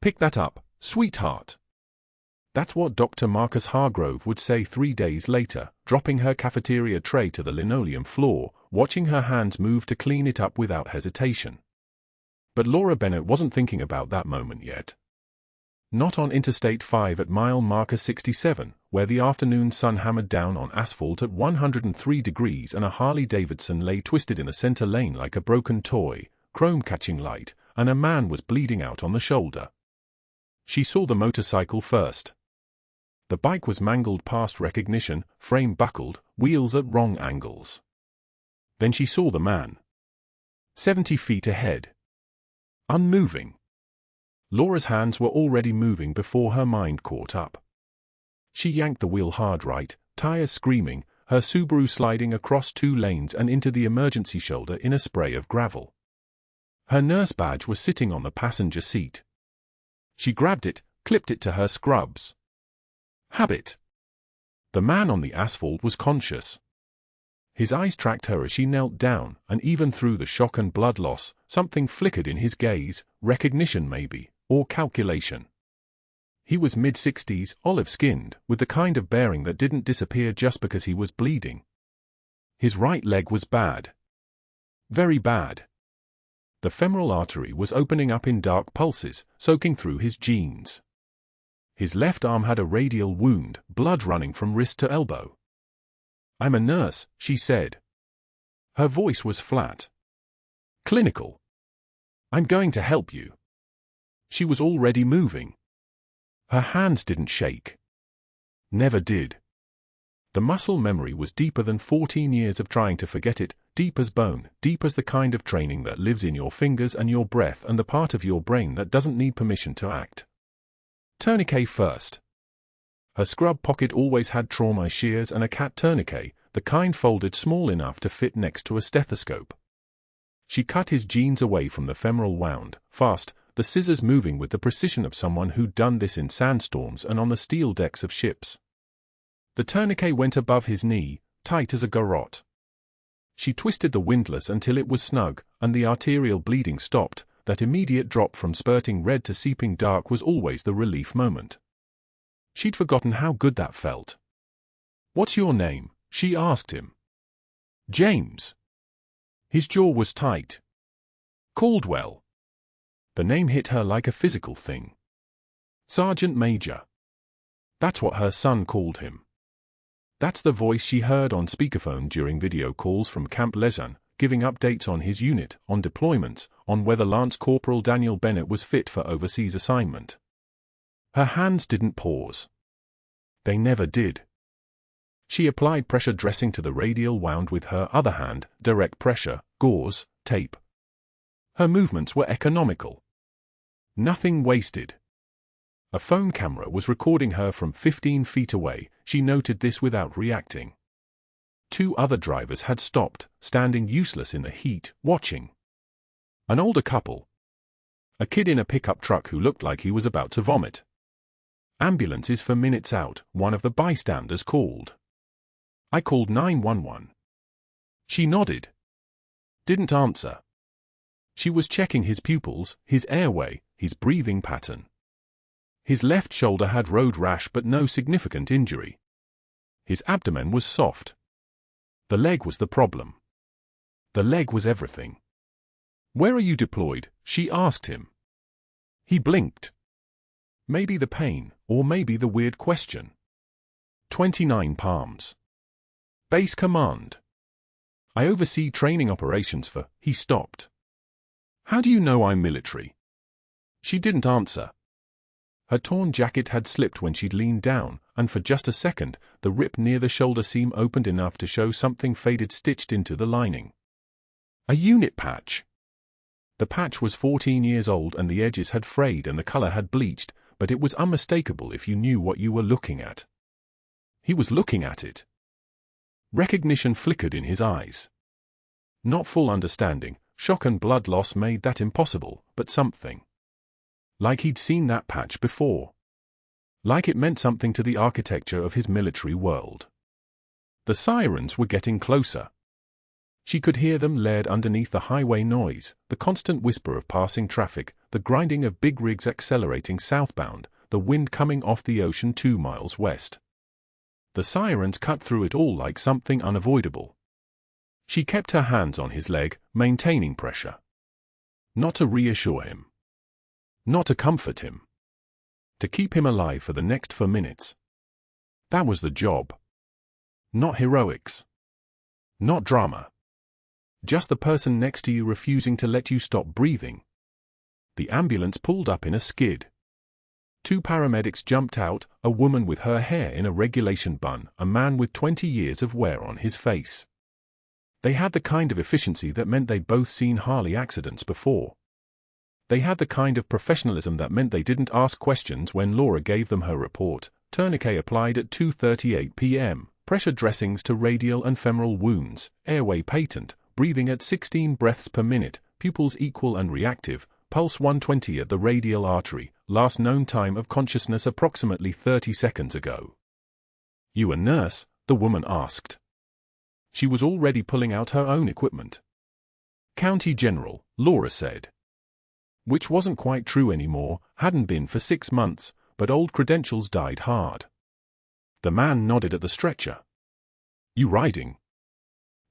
"Pick that up, sweetheart." That's what Dr. Marcus Hargrove would say 3 days later, dropping her cafeteria tray to the linoleum floor, watching her hands move to clean it up without hesitation. But Laura Bennett wasn't thinking about that moment yet. Not on Interstate 5 at mile marker 67, where the afternoon sun hammered down on asphalt at 103 degrees and a Harley-Davidson lay twisted in the center lane like a broken toy, chrome-catching light, and a man was bleeding out on the shoulder. She saw the motorcycle first. The bike was mangled past recognition, frame buckled, wheels at wrong angles. Then she saw the man. 70 feet ahead. Unmoving. Laura's hands were already moving before her mind caught up. She yanked the wheel hard right, tires screaming, her Subaru sliding across 2 lanes and into the emergency shoulder in a spray of gravel. Her nurse badge was sitting on the passenger seat. She grabbed it, clipped it to her scrubs. Habit. The man on the asphalt was conscious. His eyes tracked her as she knelt down, and even through the shock and blood loss, something flickered in his gaze, recognition maybe, or calculation. He was mid-60s, olive-skinned, with the kind of bearing that didn't disappear just because he was bleeding. His right leg was bad. Very bad. The femoral artery was opening up in dark pulses, soaking through his jeans. His left arm had a radial wound, blood running from wrist to elbow. "I'm a nurse," she said. Her voice was flat. Clinical. "I'm going to help you." She was already moving. Her hands didn't shake. Never did. The muscle memory was deeper than 14 years of trying to forget it, deep as bone, deep as the kind of training that lives in your fingers and your breath and the part of your brain that doesn't need permission to act. Tourniquet first. Her scrub pocket always had trauma shears and a cat tourniquet, the kind folded small enough to fit next to a stethoscope. She cut his jeans away from the femoral wound, fast, the scissors moving with the precision of someone who'd done this in sandstorms and on the steel decks of ships. The tourniquet went above his knee, tight as a garrote. She twisted the windlass until it was snug, and the arterial bleeding stopped. That immediate drop from spurting red to seeping dark was always the relief moment. She'd forgotten how good that felt. "What's your name?" she asked him. "James." His jaw was tight. "Caldwell." The name hit her like a physical thing. Sergeant Major. That's what her son called him. That's the voice she heard on speakerphone during video calls from Camp Lejeune, giving updates on his unit, on deployments, on whether Lance Corporal Daniel Bennett was fit for overseas assignment. Her hands didn't pause. They never did. She applied pressure dressing to the radial wound with her other hand, direct pressure, gauze, tape. Her movements were economical. Nothing wasted. A phone camera was recording her from 15 feet away. She noted this without reacting. 2 other drivers had stopped, standing useless in the heat, watching. An older couple. A kid in a pickup truck who looked like he was about to vomit. "Ambulances for minutes out," one of the bystanders called. "I called 911. She nodded. Didn't answer. She was checking his pupils, his airway, his breathing pattern. His left shoulder had road rash but no significant injury. His abdomen was soft. The leg was the problem. The leg was everything. "Where are you deployed?" she asked him. He blinked. Maybe the pain, or maybe the weird question. "Twentynine Palms. Base Command. I oversee training operations for..." He stopped. "How do you know I'm military?" She didn't answer. Her torn jacket had slipped when she'd leaned down, and for just a second, the rip near the shoulder seam opened enough to show something faded stitched into the lining. A unit patch. The patch was 14 years old and the edges had frayed and the color had bleached, but it was unmistakable if you knew what you were looking at. He was looking at it. Recognition flickered in his eyes. Not full understanding, shock and blood loss made that impossible, but something. Like he'd seen that patch before. Like it meant something to the architecture of his military world. The sirens were getting closer. She could hear them layered underneath the highway noise, the constant whisper of passing traffic, the grinding of big rigs accelerating southbound, the wind coming off the ocean 2 miles west. The sirens cut through it all like something unavoidable. She kept her hands on his leg, maintaining pressure. Not to reassure him. Not to comfort him. To keep him alive for the next 4 minutes. That was the job. Not heroics. Not drama. Just the person next to you refusing to let you stop breathing. The ambulance pulled up in a skid. 2 paramedics jumped out, a woman with her hair in a regulation bun, a man with 20 years of wear on his face. They had the kind of efficiency that meant they'd both seen Harley accidents before. They had the kind of professionalism that meant they didn't ask questions when Laura gave them her report. Tourniquet applied at 2:38 p.m., pressure dressings to radial and femoral wounds, airway patent, breathing at 16 breaths per minute, pupils equal and reactive, pulse 120 at the radial artery, last known time of consciousness approximately 30 seconds ago. "You a nurse?" the woman asked. She was already pulling out her own equipment. "County General," Laura said. Which wasn't quite true anymore, hadn't been for 6 months, but old credentials died hard. The man nodded at the stretcher. "You riding?"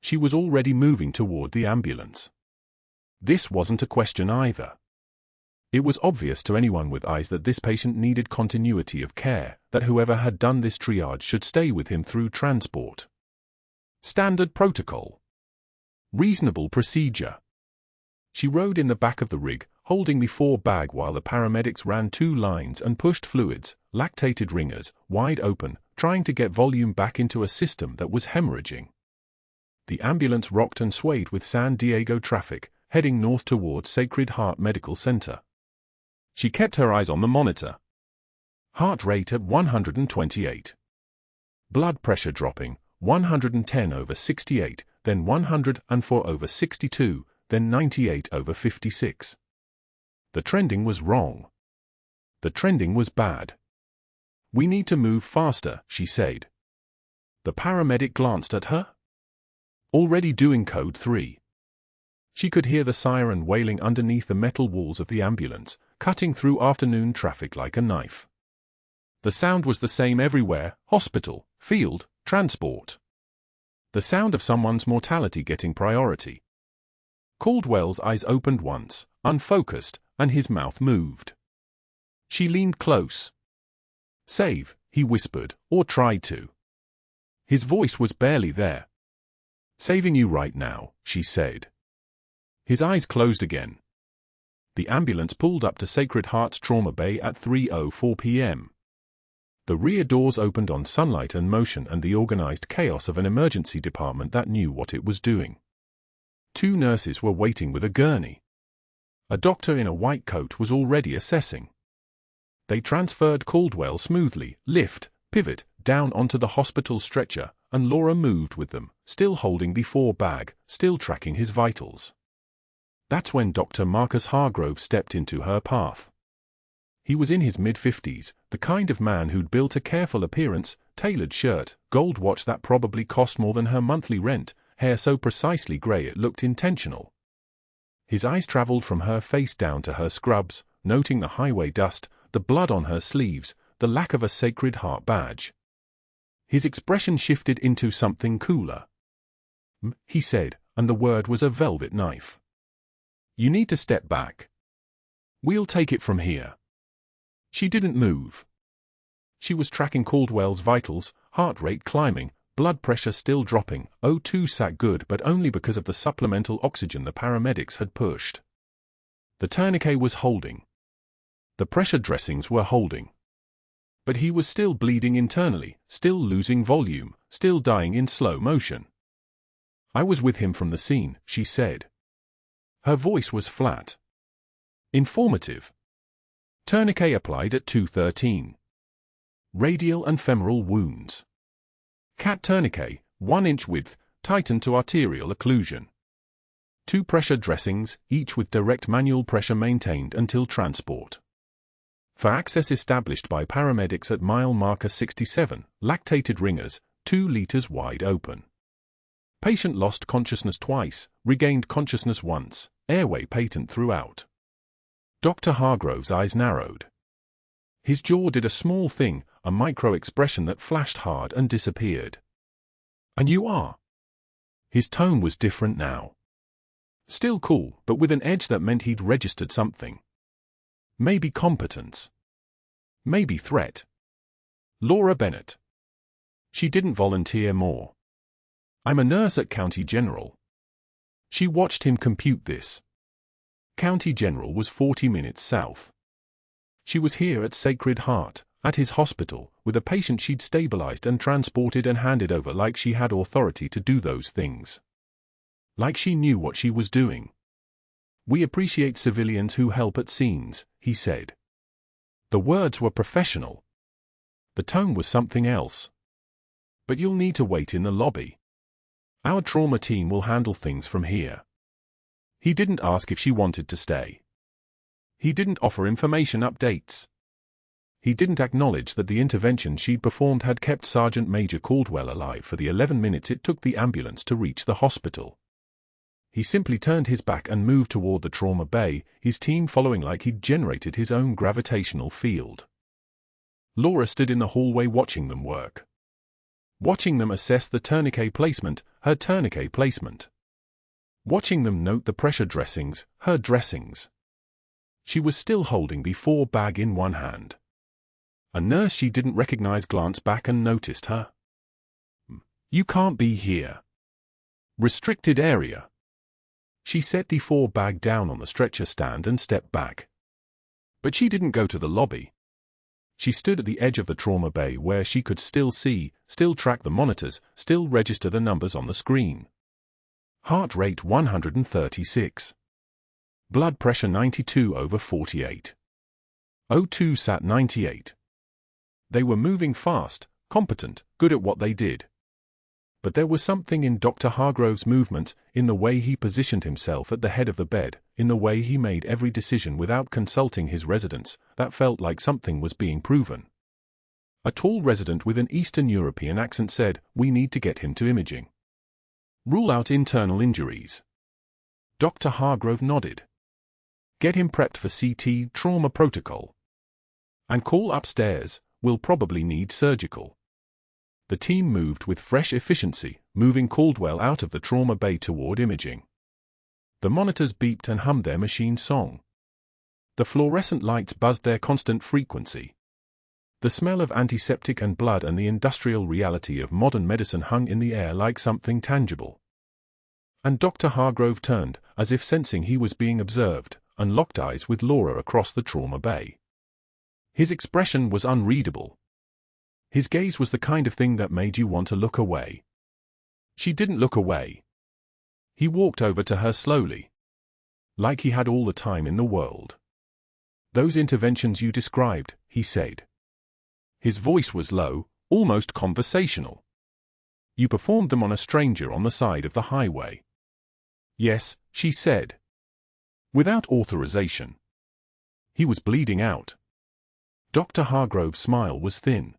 She was already moving toward the ambulance. This wasn't a question either. It was obvious to anyone with eyes that this patient needed continuity of care, that whoever had done this triage should stay with him through transport. Standard protocol. Reasonable procedure. She rode in the back of the rig, holding the 4 bag while the paramedics ran 2 lines and pushed fluids, lactated ringers, wide open, trying to get volume back into a system that was hemorrhaging. The ambulance rocked and swayed with San Diego traffic, heading north towards Sacred Heart Medical Center. She kept her eyes on the monitor. Heart rate at 128. Blood pressure dropping, 110/68, then 104/62, then 98/56. The trending was wrong. The trending was bad. "We need to move faster," she said. The paramedic glanced at her. Already doing code 3. She could hear the siren wailing underneath the metal walls of the ambulance, cutting through afternoon traffic like a knife. The sound was the same everywhere: hospital, field, transport. The sound of someone's mortality getting priority. Caldwell's eyes opened once, unfocused, and his mouth moved. She leaned close. "Save," he whispered, or tried to. His voice was barely there. "Saving you right now," she said. His eyes closed again. The ambulance pulled up to Sacred Heart's trauma bay at 3:04 p.m. The rear doors opened on sunlight and motion and the organized chaos of an emergency department that knew what it was doing. 2 nurses were waiting with a gurney. A doctor in a white coat was already assessing. They transferred Caldwell smoothly, lift, pivot, down onto the hospital stretcher, and Laura moved with them, still holding the 4 bag, still tracking his vitals. That's when Dr. Marcus Hargrove stepped into her path. He was in his mid-50s, the kind of man who'd built a careful appearance, tailored shirt, gold watch that probably cost more than her monthly rent, hair so precisely grey it looked intentional. His eyes traveled from her face down to her scrubs, noting the highway dust, the blood on her sleeves, the lack of a Sacred Heart badge. His expression shifted into something cooler. He said, and the word was a velvet knife. "You need to step back. We'll take it from here." She didn't move. She was tracking Caldwell's vitals, heart rate climbing, blood pressure still dropping, O2 sat good but only because of the supplemental oxygen the paramedics had pushed. The tourniquet was holding. The pressure dressings were holding. But he was still bleeding internally, still losing volume, still dying in slow motion. "I was with him from the scene," she said. Her voice was flat. Informative. Tourniquet applied at 2:13. Radial and femoral wounds. Cat tourniquet, 1 inch width, tightened to arterial occlusion. 2 pressure dressings, each with direct manual pressure maintained until transport. For access established by paramedics at mile marker 67, lactated ringers, 2 liters wide open. Patient lost consciousness twice, regained consciousness once, airway patent throughout. Dr. Hargrove's eyes narrowed. His jaw did a small thing, a micro-expression that flashed hard and disappeared. And you are? His tone was different now. Still cool, but with an edge that meant he'd registered something. Maybe competence. Maybe threat. Laura Bennett. She didn't volunteer more. I'm a nurse at County General. She watched him compute this. County General was 40 minutes south. She was here at Sacred Heart, at his hospital, with a patient she'd stabilized and transported and handed over like she had authority to do those things. Like she knew what she was doing. We appreciate civilians who help at scenes, he said. The words were professional. The tone was something else. But you'll need to wait in the lobby. Our trauma team will handle things from here. He didn't ask if she wanted to stay. He didn't offer information updates. He didn't acknowledge that the intervention she'd performed had kept Sergeant Major Caldwell alive for the 11 minutes it took the ambulance to reach the hospital. He simply turned his back and moved toward the trauma bay, his team following like he'd generated his own gravitational field. Laura stood in the hallway watching them work. Watching them assess the tourniquet placement, her tourniquet placement. Watching them note the pressure dressings, her dressings. She was still holding the 4 bag in one hand. A nurse she didn't recognize glanced back and noticed her. You can't be here. Restricted area. She set the 4 bag down on the stretcher stand and stepped back. But she didn't go to the lobby. She stood at the edge of the trauma bay where she could still see, still track the monitors, still register the numbers on the screen. Heart rate 136. Blood pressure 92/48. O2 sat 98. They were moving fast, competent, good at what they did. But there was something in Dr. Hargrove's movements, in the way he positioned himself at the head of the bed, in the way he made every decision without consulting his residents, that felt like something was being proven. A tall resident with an Eastern European accent said, "We need to get him to imaging. Rule out internal injuries." Dr. Hargrove nodded. "Get him prepped for CT trauma protocol. And call upstairs, we'll probably need surgical." The team moved with fresh efficiency, moving Caldwell out of the trauma bay toward imaging. The monitors beeped and hummed their machine song. The fluorescent lights buzzed their constant frequency. The smell of antiseptic and blood and the industrial reality of modern medicine hung in the air like something tangible. And Dr. Hargrove turned, as if sensing he was being observed, and locked eyes with Laura across the trauma bay. His expression was unreadable. His gaze was the kind of thing that made you want to look away. She didn't look away. He walked over to her slowly. Like he had all the time in the world. "Those interventions you described," he said. His voice was low, almost conversational. "You performed them on a stranger on the side of the highway." "Yes," she said. "Without authorization." He was bleeding out. Dr. Hargrove's smile was thin.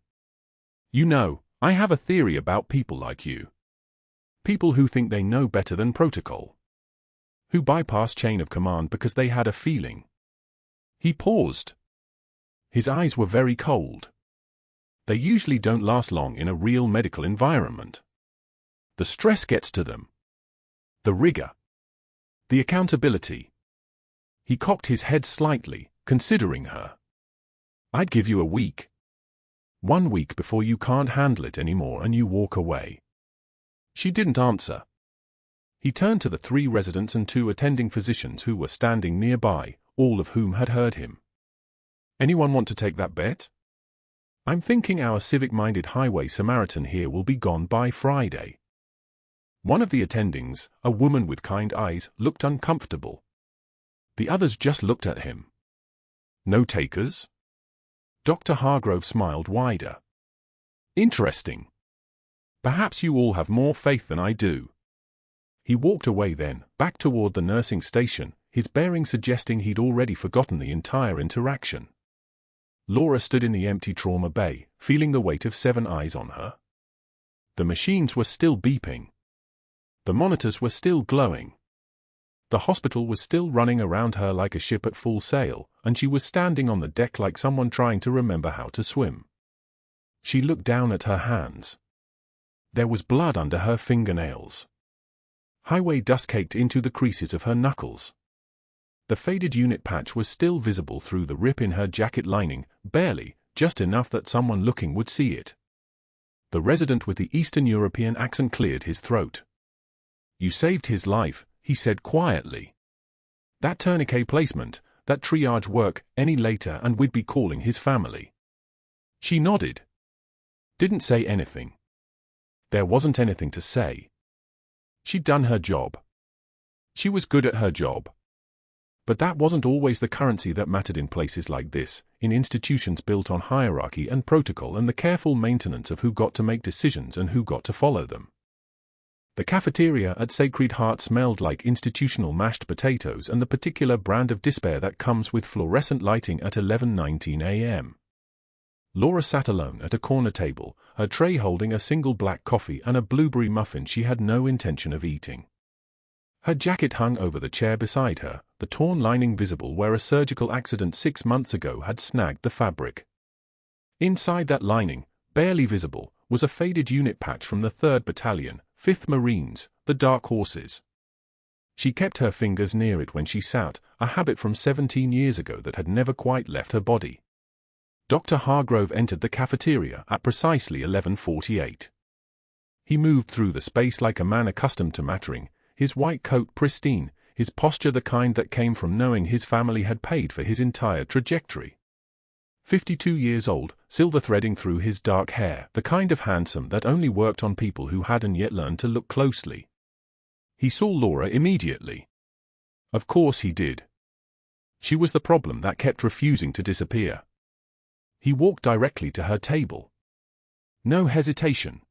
"You know, I have a theory about people like you. People who think they know better than protocol. Who bypass chain of command because they had a feeling." He paused. His eyes were very cold. They usually don't last long in a real medical environment. The stress gets to them. The rigor. The accountability. He cocked his head slightly, considering her. "I'd give you a week. 1 week before you can't handle it anymore and you walk away." She didn't answer. He turned to the 3 residents and 2 attending physicians who were standing nearby, all of whom had heard him. "Anyone want to take that bet? I'm thinking our civic-minded highway Samaritan here will be gone by Friday." One of the attendings, a woman with kind eyes, looked uncomfortable. The others just looked at him. "No takers?" Dr. Hargrove smiled wider. "Interesting. Perhaps you all have more faith than I do." He walked away then, back toward the nursing station, his bearing suggesting he'd already forgotten the entire interaction. Laura stood in the empty trauma bay, feeling the weight of 7 eyes on her. The machines were still beeping. The monitors were still glowing. The hospital was still running around her like a ship at full sail, and she was standing on the deck like someone trying to remember how to swim. She looked down at her hands. There was blood under her fingernails. Highway dust caked into the creases of her knuckles. The faded unit patch was still visible through the rip in her jacket lining, barely, just enough that someone looking would see it. The resident with the Eastern European accent cleared his throat. "You saved his life," he said quietly. "That tourniquet placement, that triage work, any later and we'd be calling his family." She nodded. Didn't say anything. There wasn't anything to say. She'd done her job. She was good at her job. But that wasn't always the currency that mattered in places like this, in institutions built on hierarchy and protocol and the careful maintenance of who got to make decisions and who got to follow them. The cafeteria at Sacred Heart smelled like institutional mashed potatoes and the particular brand of despair that comes with fluorescent lighting at 11:19 a.m. Laura sat alone at a corner table, her tray holding a single black coffee and a blueberry muffin she had no intention of eating. Her jacket hung over the chair beside her, the torn lining visible where a surgical accident 6 months ago had snagged the fabric. Inside that lining, barely visible, was a faded unit patch from the 3rd Battalion, 5th Marines, the Dark Horses. She kept her fingers near it when she sat, a habit from 17 years ago that had never quite left her body. Dr. Hargrove entered the cafeteria at precisely 11:48. He moved through the space like a man accustomed to mattering, his white coat pristine, his posture the kind that came from knowing his family had paid for his entire trajectory. 52 years old, silver threading through his dark hair, the kind of handsome that only worked on people who hadn't yet learned to look closely. He saw Laura immediately. Of course he did. She was the problem that kept refusing to disappear. He walked directly to her table. No hesitation.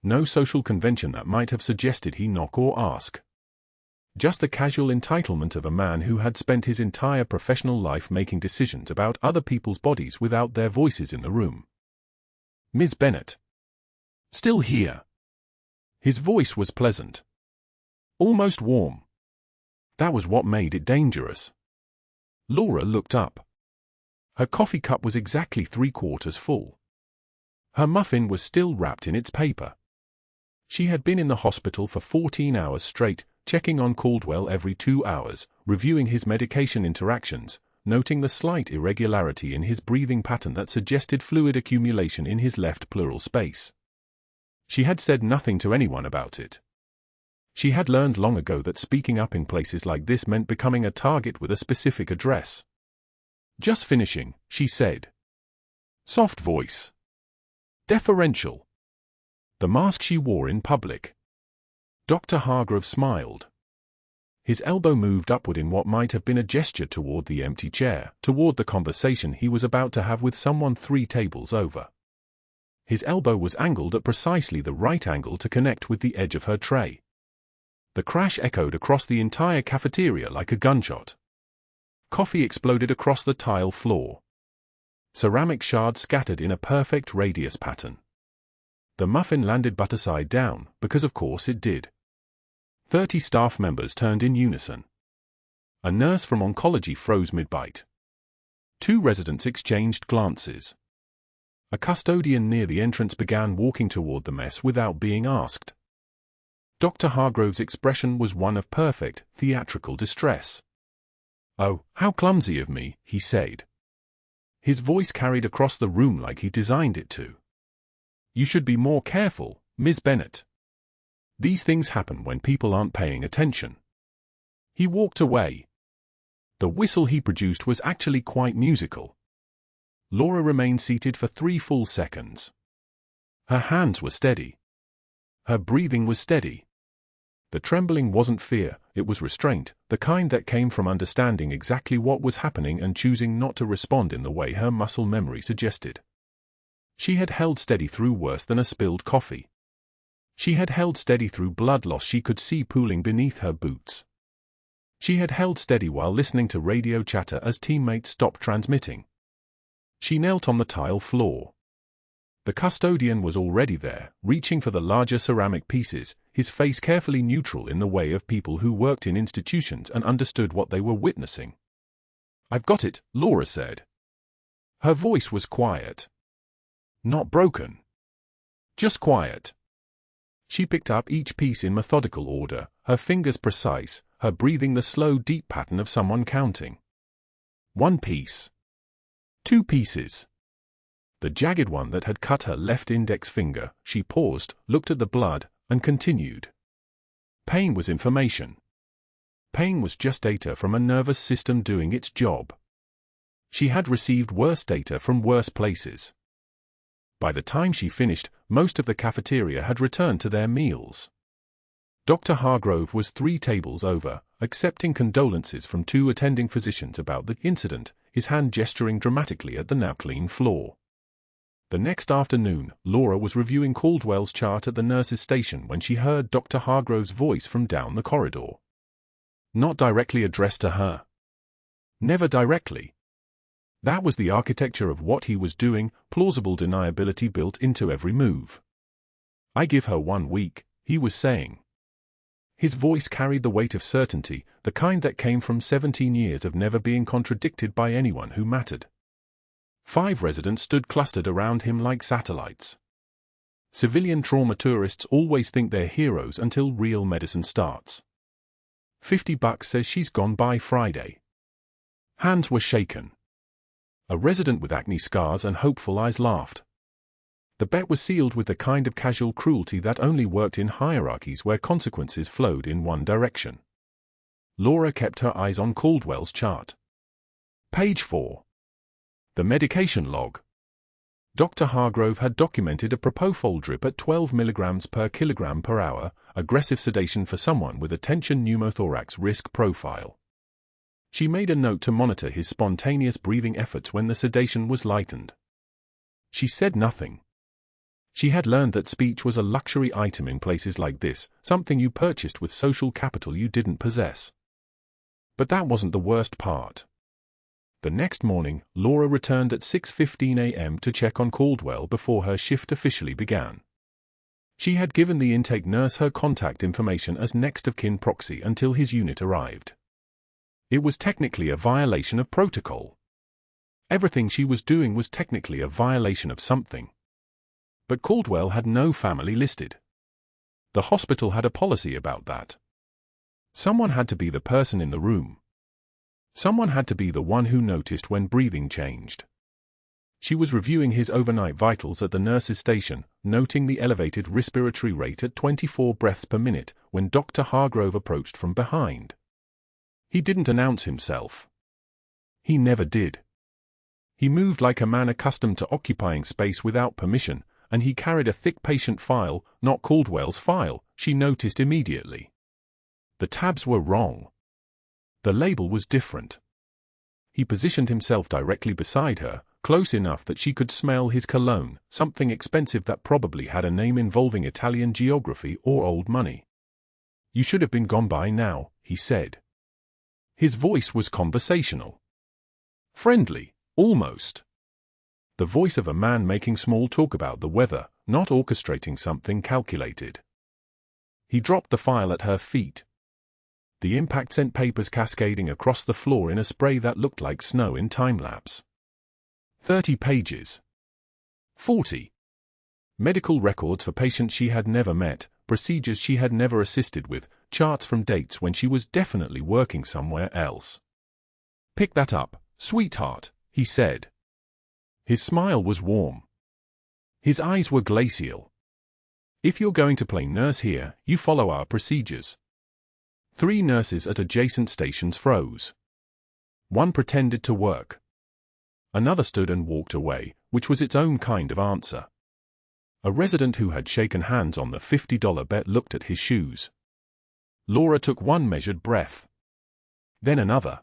No social convention that might have suggested he knock or ask. Just the casual entitlement of a man who had spent his entire professional life making decisions about other people's bodies without their voices in the room. "Ms. Bennett." "Still here." His voice was pleasant. Almost warm. That was what made it dangerous. Laura looked up. Her coffee cup was exactly 3/4 full. Her muffin was still wrapped in its paper. She had been in the hospital for 14 hours straight, checking on Caldwell every 2 hours, reviewing his medication interactions, noting the slight irregularity in his breathing pattern that suggested fluid accumulation in his left pleural space. She had said nothing to anyone about it. She had learned long ago that speaking up in places like this meant becoming a target with a specific address. "Just finishing," she said. Soft voice. Deferential. The mask she wore in public. Dr. Hargrove smiled. His elbow moved upward in what might have been a gesture toward the empty chair, toward the conversation he was about to have with someone 3 tables over. His elbow was angled at precisely the right angle to connect with the edge of her tray. The crash echoed across the entire cafeteria like a gunshot. Coffee exploded across the tile floor. Ceramic shards scattered in a perfect radius pattern. The muffin landed butter side down, because of course it did. 30 staff members turned in unison. A nurse from oncology froze mid-bite. 2 residents exchanged glances. A custodian near the entrance began walking toward the mess without being asked. Dr. Hargrove's expression was one of perfect, theatrical distress. "Oh, how clumsy of me," he said. His voice carried across the room like he designed it to. "You should be more careful, Ms. Bennett. These things happen when people aren't paying attention." He walked away. The whistle he produced was actually quite musical. Laura remained seated for 3 full seconds. Her hands were steady. Her breathing was steady. The trembling wasn't fear, it was restraint, the kind that came from understanding exactly what was happening and choosing not to respond in the way her muscle memory suggested. She had held steady through worse than a spilled coffee. She had held steady through blood loss she could see pooling beneath her boots. She had held steady while listening to radio chatter as teammates stopped transmitting. She knelt on the tile floor. The custodian was already there, reaching for the larger ceramic pieces, his face carefully neutral in the way of people who worked in institutions and understood what they were witnessing. "I've got it," Laura said. Her voice was quiet. Not broken. Just quiet. She picked up each piece in methodical order, her fingers precise, her breathing the slow, deep pattern of someone counting. 1 piece. 2 pieces. The jagged one that had cut her left index finger. She paused, looked at the blood, and continued. Pain was information. Pain was just data from a nervous system doing its job. She had received worse data from worse places. By the time she finished, most of the cafeteria had returned to their meals. Dr. Hargrove was 3 tables over, accepting condolences from 2 attending physicians about the incident, his hand gesturing dramatically at the now clean floor. The next afternoon, Laura was reviewing Caldwell's chart at the nurse's station when she heard Dr. Hargrove's voice from down the corridor. Not directly addressed to her. Never directly. That was the architecture of what he was doing, plausible deniability built into every move. "I give her 1 week," he was saying. His voice carried the weight of certainty, the kind that came from 17 years of never being contradicted by anyone who mattered. 5 residents stood clustered around him like satellites. Civilian trauma tourists always think they're heroes until real medicine starts. $50 says she's gone by Friday. Hands were shaken. A resident with acne scars and hopeful eyes laughed. The bet was sealed with the kind of casual cruelty that only worked in hierarchies where consequences flowed in one direction. Laura kept her eyes on Caldwell's chart. Page 4. The medication log. Dr. Hargrove had documented a propofol drip at 12 mg per kilogram per hour, aggressive sedation for someone with a tension pneumothorax risk profile. She made a note to monitor his spontaneous breathing efforts when the sedation was lightened. She said nothing. She had learned that speech was a luxury item in places like this, something you purchased with social capital you didn't possess. But that wasn't the worst part. The next morning, Laura returned at 6:15 a.m. to check on Caldwell before her shift officially began. She had given the intake nurse her contact information as next-of-kin proxy until his unit arrived. It was technically a violation of protocol. Everything she was doing was technically a violation of something. But Caldwell had no family listed. The hospital had a policy about that. Someone had to be the person in the room. Someone had to be the one who noticed when breathing changed. She was reviewing his overnight vitals at the nurse's station, noting the elevated respiratory rate at 24 breaths per minute when Dr. Hargrove approached from behind. He didn't announce himself. He never did. He moved like a man accustomed to occupying space without permission, and he carried a thick patient file, not Caldwell's file, she noticed immediately. The tabs were wrong. The label was different. He positioned himself directly beside her, close enough that she could smell his cologne, something expensive that probably had a name involving Italian geography or old money. "You should have been gone by now," he said. His voice was conversational. Friendly, almost. The voice of a man making small talk about the weather, not orchestrating something calculated. He dropped the file at her feet. The impact sent papers cascading across the floor in a spray that looked like snow in time-lapse. 30 pages. 40. Medical records for patients she had never met, procedures she had never assisted with, charts from dates when she was definitely working somewhere else. "Pick that up, sweetheart," he said. His smile was warm. His eyes were glacial. "If you're going to play nurse here, you follow our procedures." 3 nurses at adjacent stations froze. One pretended to work. Another stood and walked away, which was its own kind of answer. A resident who had shaken hands on the $50 bet looked at his shoes. Laura took one measured breath. Then another.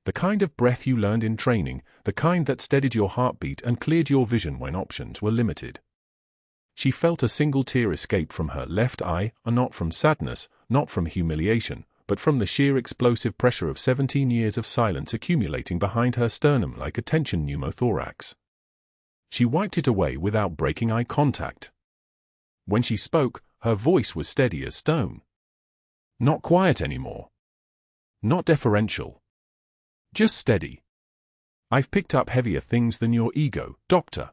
The kind of breath you learned in training, the kind that steadied your heartbeat and cleared your vision when options were limited. She felt a single tear escape from her left eye, not from sadness, not from humiliation, but from the sheer explosive pressure of 17 years of silence accumulating behind her sternum like a tension pneumothorax. She wiped it away without breaking eye contact. When she spoke, her voice was steady as stone. Not quiet anymore. Not deferential. Just steady. I've picked up heavier things than your ego, Doctor.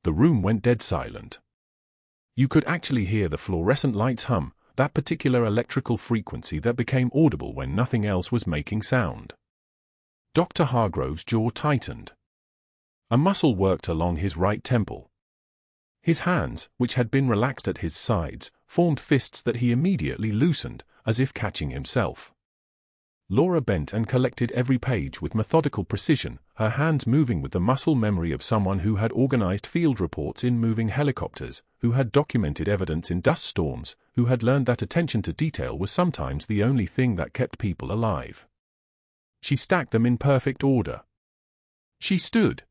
The room went dead silent. You could actually hear the fluorescent lights hum, that particular electrical frequency that became audible when nothing else was making sound. Dr. Hargrove's jaw tightened. A muscle worked along his right temple. His hands, which had been relaxed at his sides, formed fists that he immediately loosened, as if catching himself. Laura bent and collected every page with methodical precision, her hands moving with the muscle memory of someone who had organized field reports in moving helicopters, who had documented evidence in dust storms, who had learned that attention to detail was sometimes the only thing that kept people alive. She stacked them in perfect order. She stood.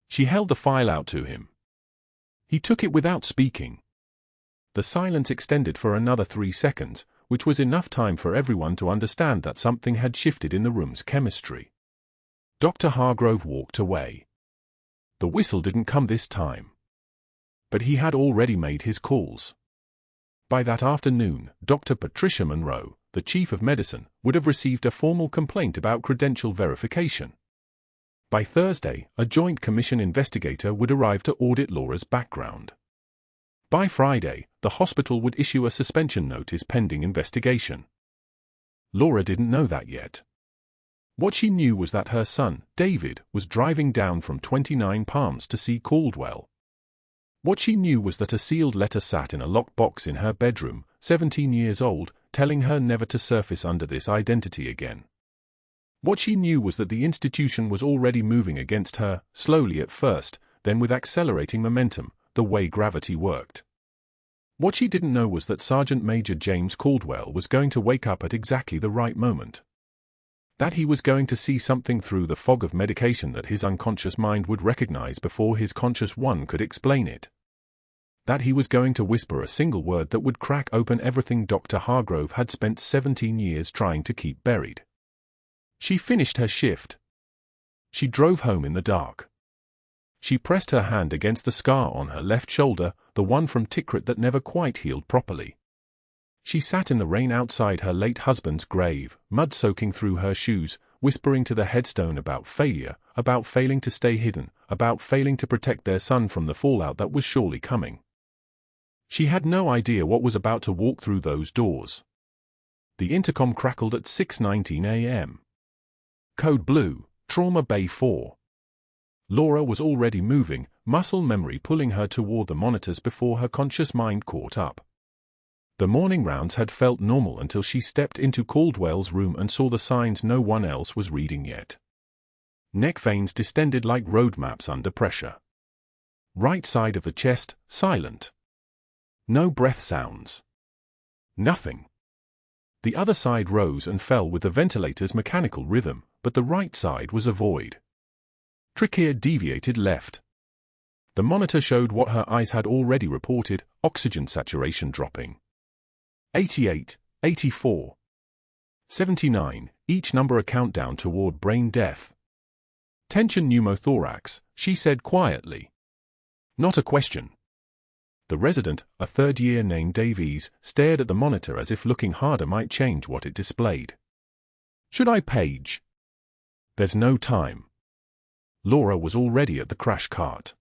She held the file out to him. He took it without speaking. The silence extended for another 3 seconds, which was enough time for everyone to understand that something had shifted in the room's chemistry. Dr. Hargrove walked away. The whistle didn't come this time. But he had already made his calls. By that afternoon, Dr. Patricia Monroe, the chief of medicine, would have received a formal complaint about credential verification. By Thursday, a Joint Commission investigator would arrive to audit Laura's background. By Friday, the hospital would issue a suspension notice pending investigation. Laura didn't know that yet. What she knew was that her son, David, was driving down from Twentynine Palms to see Caldwell. What she knew was that a sealed letter sat in a locked box in her bedroom, 17 years old, telling her never to surface under this identity again. What she knew was that the institution was already moving against her, slowly at first, then with accelerating momentum, the way gravity worked. What she didn't know was that Sergeant Major James Caldwell was going to wake up at exactly the right moment. That he was going to see something through the fog of medication that his unconscious mind would recognize before his conscious one could explain it. That he was going to whisper a single word that would crack open everything Dr. Hargrove had spent 17 years trying to keep buried. She finished her shift. She drove home in the dark. She pressed her hand against the scar on her left shoulder, the one from Tikrit that never quite healed properly. She sat in the rain outside her late husband's grave, mud soaking through her shoes, whispering to the headstone about failure, about failing to stay hidden, about failing to protect their son from the fallout that was surely coming. She had no idea what was about to walk through those doors. The intercom crackled at 6:19 a.m. Code Blue, Trauma Bay 4. Laura was already moving, muscle memory pulling her toward the monitors before her conscious mind caught up. The morning rounds had felt normal until she stepped into Caldwell's room and saw the signs no one else was reading yet. Neck veins distended like road maps under pressure. Right side of the chest, silent. No breath sounds. Nothing. The other side rose and fell with the ventilator's mechanical rhythm, but the right side was a void. Trachea deviated left. The monitor showed what her eyes had already reported, oxygen saturation dropping. 88, 84. 79, each number a countdown toward brain death. Tension pneumothorax, she said quietly. Not a question. The resident, a third-year named Davies, stared at the monitor as if looking harder might change what it displayed. Should I page? There's no time. Laura was already at the crash cart.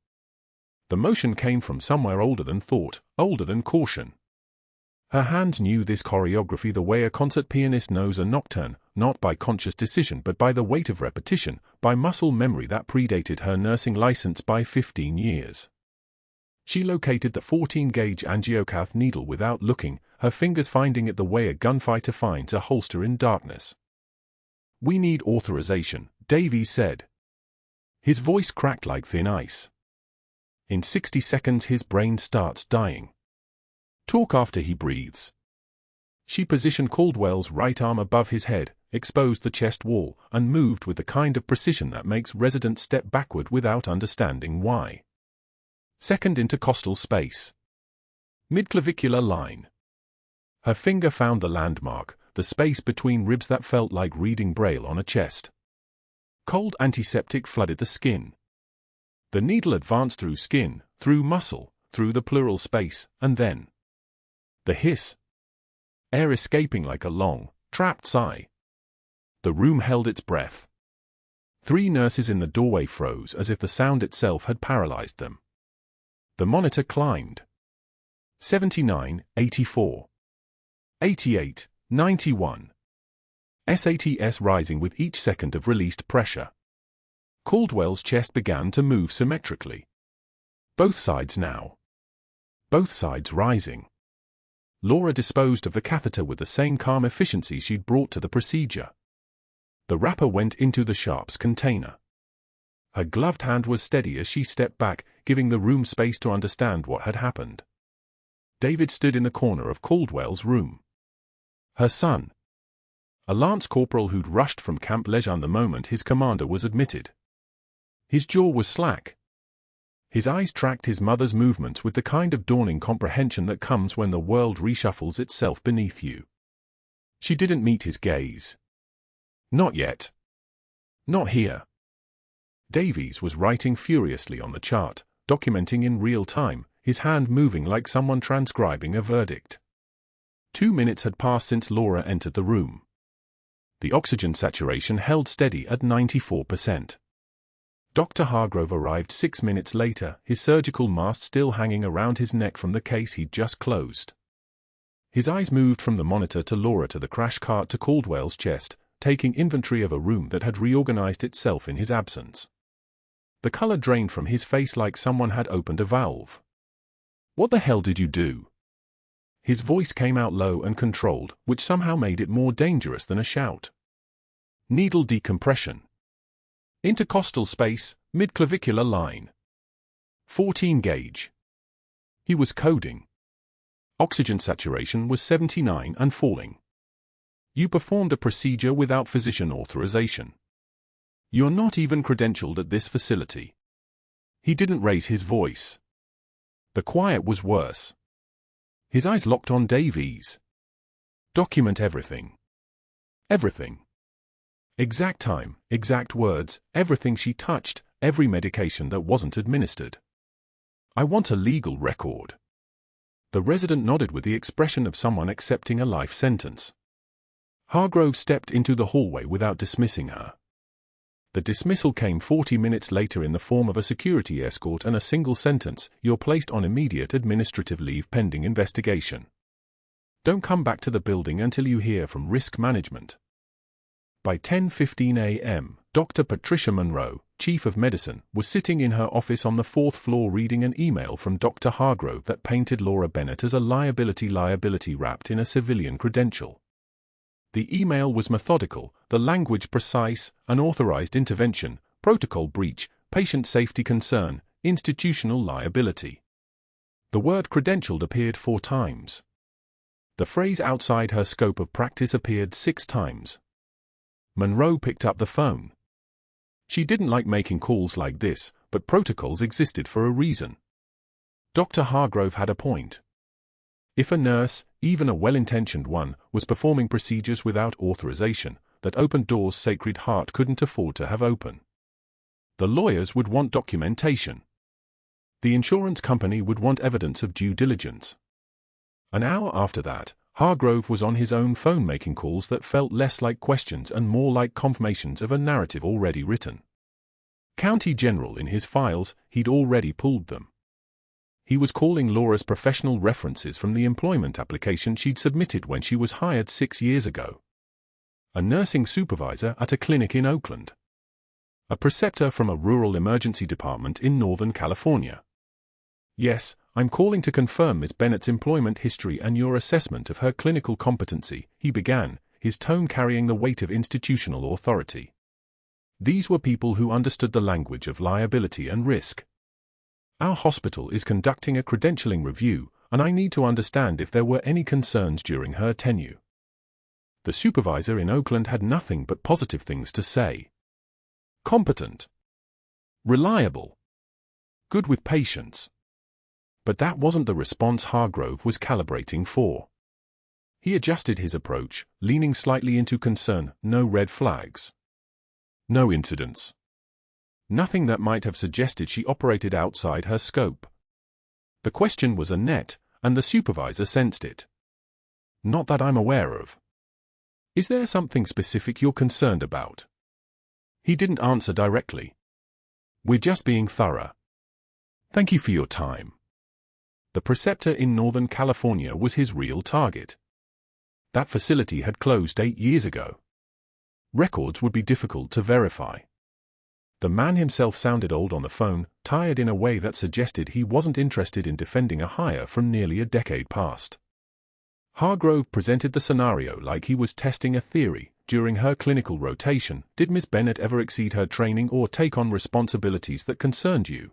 The motion came from somewhere older than thought, older than caution. Her hands knew this choreography the way a concert pianist knows a nocturne, not by conscious decision but by the weight of repetition, by muscle memory that predated her nursing license by 15 years. She located the 14-gauge angiocath needle without looking, her fingers finding it the way a gunfighter finds a holster in darkness. "We need authorization," Davies said. His voice cracked like thin ice. In 60 seconds his brain starts dying. Talk after he breathes. She positioned Caldwell's right arm above his head, exposed the chest wall, and moved with the kind of precision that makes residents step backward without understanding why. Second intercostal space. Midclavicular line. Her finger found the landmark, the space between ribs that felt like reading braille on a chest. Cold antiseptic flooded the skin. The needle advanced through skin, through muscle, through the pleural space, and then The hiss. Air escaping like a long, trapped sigh. The room held its breath. 3 nurses in the doorway froze as if the sound itself had paralyzed them. The monitor climbed. 79, 84. 88, 91. SATS rising with each second of released pressure. Caldwell's chest began to move symmetrically. Both sides now. Both sides rising. Laura disposed of the catheter with the same calm efficiency she'd brought to the procedure. The wrapper went into the sharps container. Her gloved hand was steady as she stepped back, giving the room space to understand what had happened. David stood in the corner of Caldwell's room. Her son. A lance corporal who'd rushed from Camp Lejeune the moment his commander was admitted. His jaw was slack. His eyes tracked his mother's movements with the kind of dawning comprehension that comes when the world reshuffles itself beneath you. She didn't meet his gaze. Not yet. Not here. Davies was writing furiously on the chart, documenting in real time, his hand moving like someone transcribing a verdict. 2 minutes had passed since Laura entered the room. The oxygen saturation held steady at 94%. Dr. Hargrove arrived 6 minutes later, his surgical mask still hanging around his neck from the case he'd just closed. His eyes moved from the monitor to Laura to the crash cart to Caldwell's chest, taking inventory of a room that had reorganized itself in his absence. The color drained from his face like someone had opened a valve. "What the hell did you do?" His voice came out low and controlled, which somehow made it more dangerous than a shout. "Needle decompression. Intercostal space, mid-clavicular line. 14 gauge. He was coding. Oxygen saturation was 79 and falling. You performed a procedure without physician authorization. You're not even credentialed at this facility." He didn't raise his voice. The quiet was worse. His eyes locked on Davies. "Document everything. Everything. Exact time, exact words, everything she touched, every medication that wasn't administered. I want a legal record." The resident nodded with the expression of someone accepting a life sentence. Hargrove stepped into the hallway without dismissing her. The dismissal came 40 minutes later in the form of a security escort and a single sentence: "You're placed on immediate administrative leave pending investigation. Don't come back to the building until you hear from risk management." By 10:15 a.m., Dr. Patricia Monroe, Chief of Medicine, was sitting in her office on the 4th floor reading an email from Dr. Hargrove that painted Laura Bennett as a liability wrapped in a civilian credential. The email was methodical, the language precise: unauthorized intervention, protocol breach, patient safety concern, institutional liability. The word credentialed appeared 4 times. The phrase outside her scope of practice appeared 6 times. Monroe picked up the phone. She didn't like making calls like this, but protocols existed for a reason. Dr. Hargrove had a point. If a nurse, even a well-intentioned one, was performing procedures without authorization, that opened doors Sacred Heart couldn't afford to have open. The lawyers would want documentation. The insurance company would want evidence of due diligence. An hour after that, Hargrove was on his own phone making calls that felt less like questions and more like confirmations of a narrative already written. County General in his files, he'd already pulled them. He was calling Laura's professional references from the employment application she'd submitted when she was hired 6 years ago. A nursing supervisor at a clinic in Oakland. A preceptor from a rural emergency department in Northern California. "Yes, I'm calling to confirm Ms. Bennett's employment history and your assessment of her clinical competency," he began, his tone carrying the weight of institutional authority. These were people who understood the language of liability and risk. "Our hospital is conducting a credentialing review, and I need to understand if there were any concerns during her tenure." The supervisor in Oakland had nothing but positive things to say. Competent. Reliable. Good with patients. But that wasn't the response Hargrove was calibrating for. He adjusted his approach, leaning slightly into concern. No red flags. No incidents. Nothing that might have suggested she operated outside her scope. The question was a net, and the supervisor sensed it. Not that I'm aware of. Is there something specific you're concerned about? He didn't answer directly. We're just being thorough. Thank you for your time. The preceptor in Northern California was his real target. That facility had closed 8 years ago. Records would be difficult to verify. The man himself sounded old on the phone, tired in a way that suggested he wasn't interested in defending a hire from nearly a decade past. Hargrove presented the scenario like he was testing a theory. During her clinical rotation, did Miss Bennett ever exceed her training or take on responsibilities that concerned you?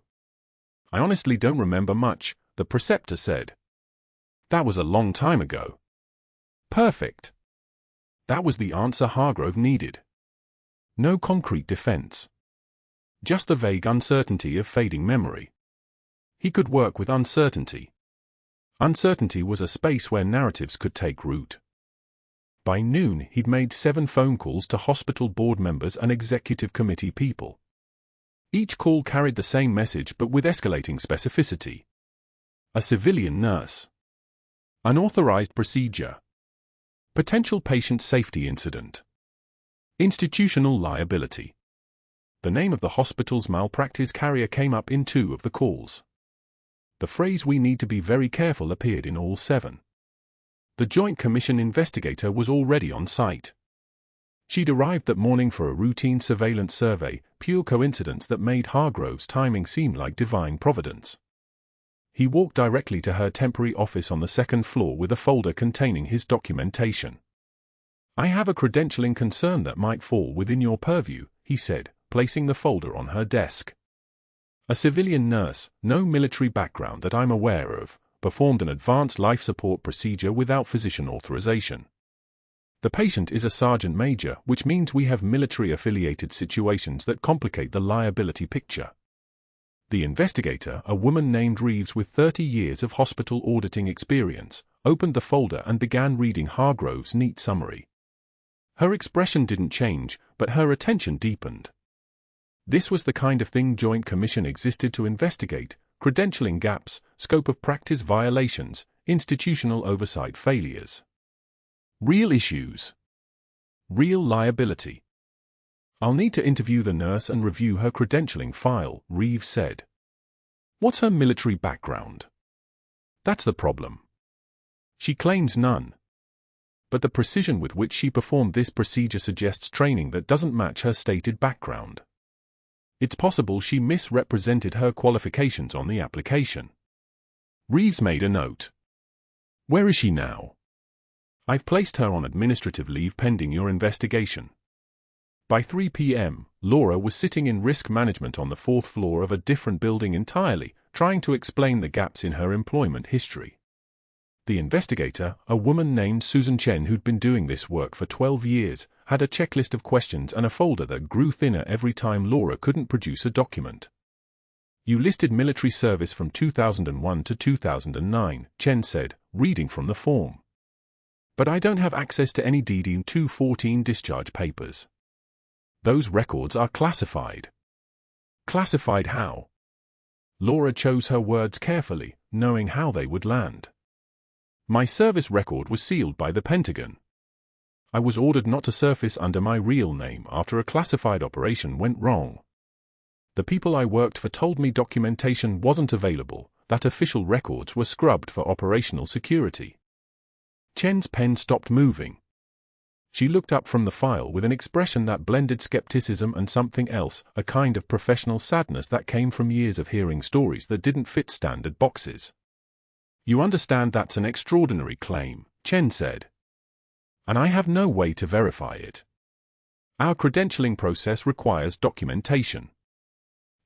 I honestly don't remember much, the preceptor said. That was a long time ago. Perfect. That was the answer Hargrove needed. No concrete defense. Just the vague uncertainty of fading memory. He could work with uncertainty. Uncertainty was a space where narratives could take root. By noon, he'd made 7 phone calls to hospital board members and executive committee people. Each call carried the same message but with escalating specificity. A civilian nurse. Unauthorized procedure. Potential patient safety incident. Institutional liability. The name of the hospital's malpractice carrier came up in 2 of the calls. The phrase "we need to be very careful" appeared in all 7. The Joint Commission investigator was already on site. She'd arrived that morning for a routine surveillance survey, pure coincidence that made Hargrove's timing seem like divine providence. He walked directly to her temporary office on the 2nd floor with a folder containing his documentation. I have a credentialing concern that might fall within your purview, he said, placing the folder on her desk. A civilian nurse, no military background that I'm aware of, performed an advanced life support procedure without physician authorization. The patient is a sergeant major, which means we have military-affiliated situations that complicate the liability picture. The investigator, a woman named Reeves with 30 years of hospital auditing experience, opened the folder and began reading Hargrove's neat summary. Her expression didn't change, but her attention deepened. This was the kind of thing Joint Commission existed to investigate: credentialing gaps, scope of practice violations, institutional oversight failures. Real issues. Real liability. I'll need to interview the nurse and review her credentialing file, Reeves said. What's her military background? That's the problem. She claims none. But the precision with which she performed this procedure suggests training that doesn't match her stated background. It's possible she misrepresented her qualifications on the application. Reeves made a note. Where is she now? I've placed her on administrative leave pending your investigation. By 3 p.m., Laura was sitting in risk management on the 4th floor of a different building entirely, trying to explain the gaps in her employment history. The investigator, a woman named Susan Chen who'd been doing this work for 12 years, had a checklist of questions and a folder that grew thinner every time Laura couldn't produce a document. You listed military service from 2001 to 2009, Chen said, reading from the form. But I don't have access to any DD 214 discharge papers. Those records are classified. Classified how? Laura chose her words carefully, knowing how they would land. My service record was sealed by the Pentagon. I was ordered not to surface under my real name after a classified operation went wrong. The people I worked for told me documentation wasn't available, that official records were scrubbed for operational security. Chen's pen stopped moving. She looked up from the file with an expression that blended skepticism and something else, a kind of professional sadness that came from years of hearing stories that didn't fit standard boxes. You understand that's an extraordinary claim, Chen said. And I have no way to verify it. Our credentialing process requires documentation.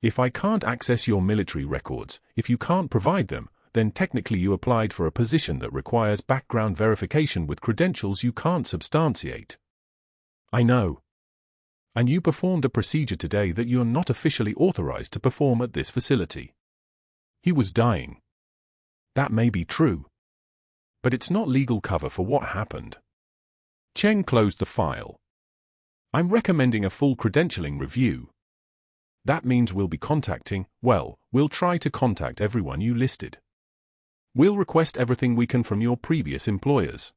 If I can't access your military records, if you can't provide them, then technically you applied for a position that requires background verification with credentials you can't substantiate. I know. And you performed a procedure today that you're not officially authorized to perform at this facility. He was dying. That may be true. But it's not legal cover for what happened. Chen closed the file. I'm recommending a full credentialing review. That means we'll try to contact everyone you listed. We'll request everything we can from your previous employers.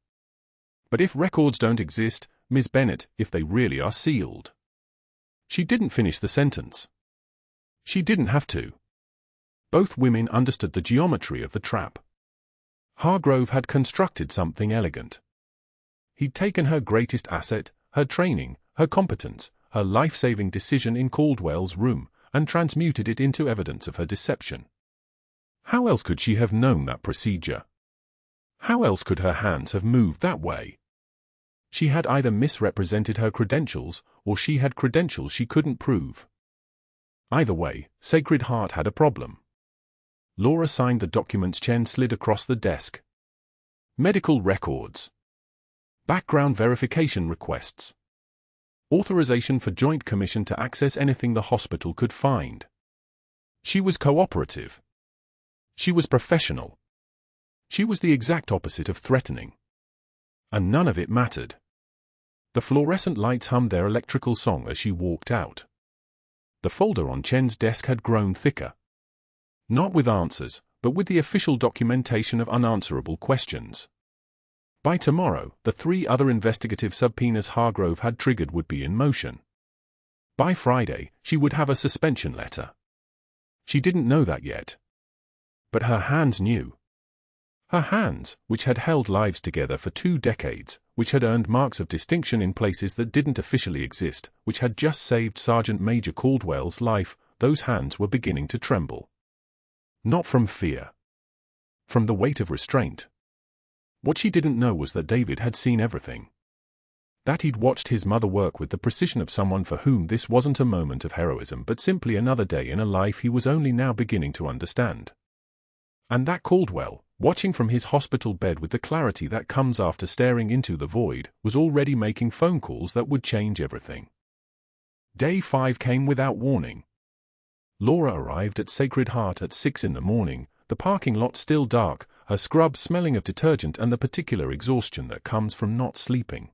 But if records don't exist, Ms. Bennett, if they really are sealed. She didn't finish the sentence. She didn't have to. Both women understood the geometry of the trap. Hargrove had constructed something elegant. He'd taken her greatest asset, her training, her competence, her life-saving decision in Caldwell's room, and transmuted it into evidence of her deception. How else could she have known that procedure? How else could her hands have moved that way? She had either misrepresented her credentials, or she had credentials she couldn't prove. Either way, Sacred Heart had a problem. Laura signed the documents Chen slid across the desk. Medical records. Background verification requests. Authorization for Joint Commission to access anything the hospital could find. She was cooperative. She was professional. She was the exact opposite of threatening. And none of it mattered. The fluorescent lights hummed their electrical song as she walked out. The folder on Chen's desk had grown thicker. Not with answers, but with the official documentation of unanswerable questions. By tomorrow, the 3 other investigative subpoenas Hargrove had triggered would be in motion. By Friday, she would have a suspension letter. She didn't know that yet. But her hands knew. Her hands, which had held lives together for 2 decades, which had earned marks of distinction in places that didn't officially exist, which had just saved Sergeant Major Caldwell's life, those hands were beginning to tremble. Not from fear. From the weight of restraint. What she didn't know was that David had seen everything. That he'd watched his mother work with the precision of someone for whom this wasn't a moment of heroism but simply another day in a life he was only now beginning to understand. And that Caldwell, watching from his hospital bed with the clarity that comes after staring into the void, was already making phone calls that would change everything. Day 5 came without warning. Laura arrived at Sacred Heart at 6 in the morning, the parking lot still dark, her scrub smelling of detergent and the particular exhaustion that comes from not sleeping.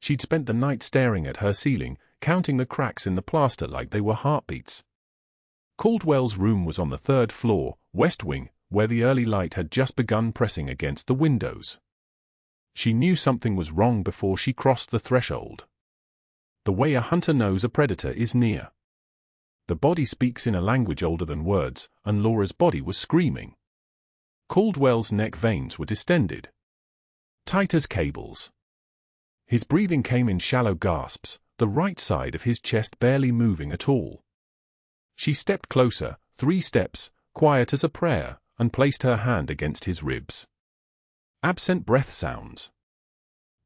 She'd spent the night staring at her ceiling, counting the cracks in the plaster like they were heartbeats. Caldwell's room was on the 3rd floor, west wing, where the early light had just begun pressing against the windows. She knew something was wrong before she crossed the threshold. The way a hunter knows a predator is near. The body speaks in a language older than words, and Laura's body was screaming. Caldwell's neck veins were distended. Tight as cables. His breathing came in shallow gasps, the right side of his chest barely moving at all. She stepped closer, 3 steps, quiet as a prayer, and placed her hand against his ribs. Absent breath sounds.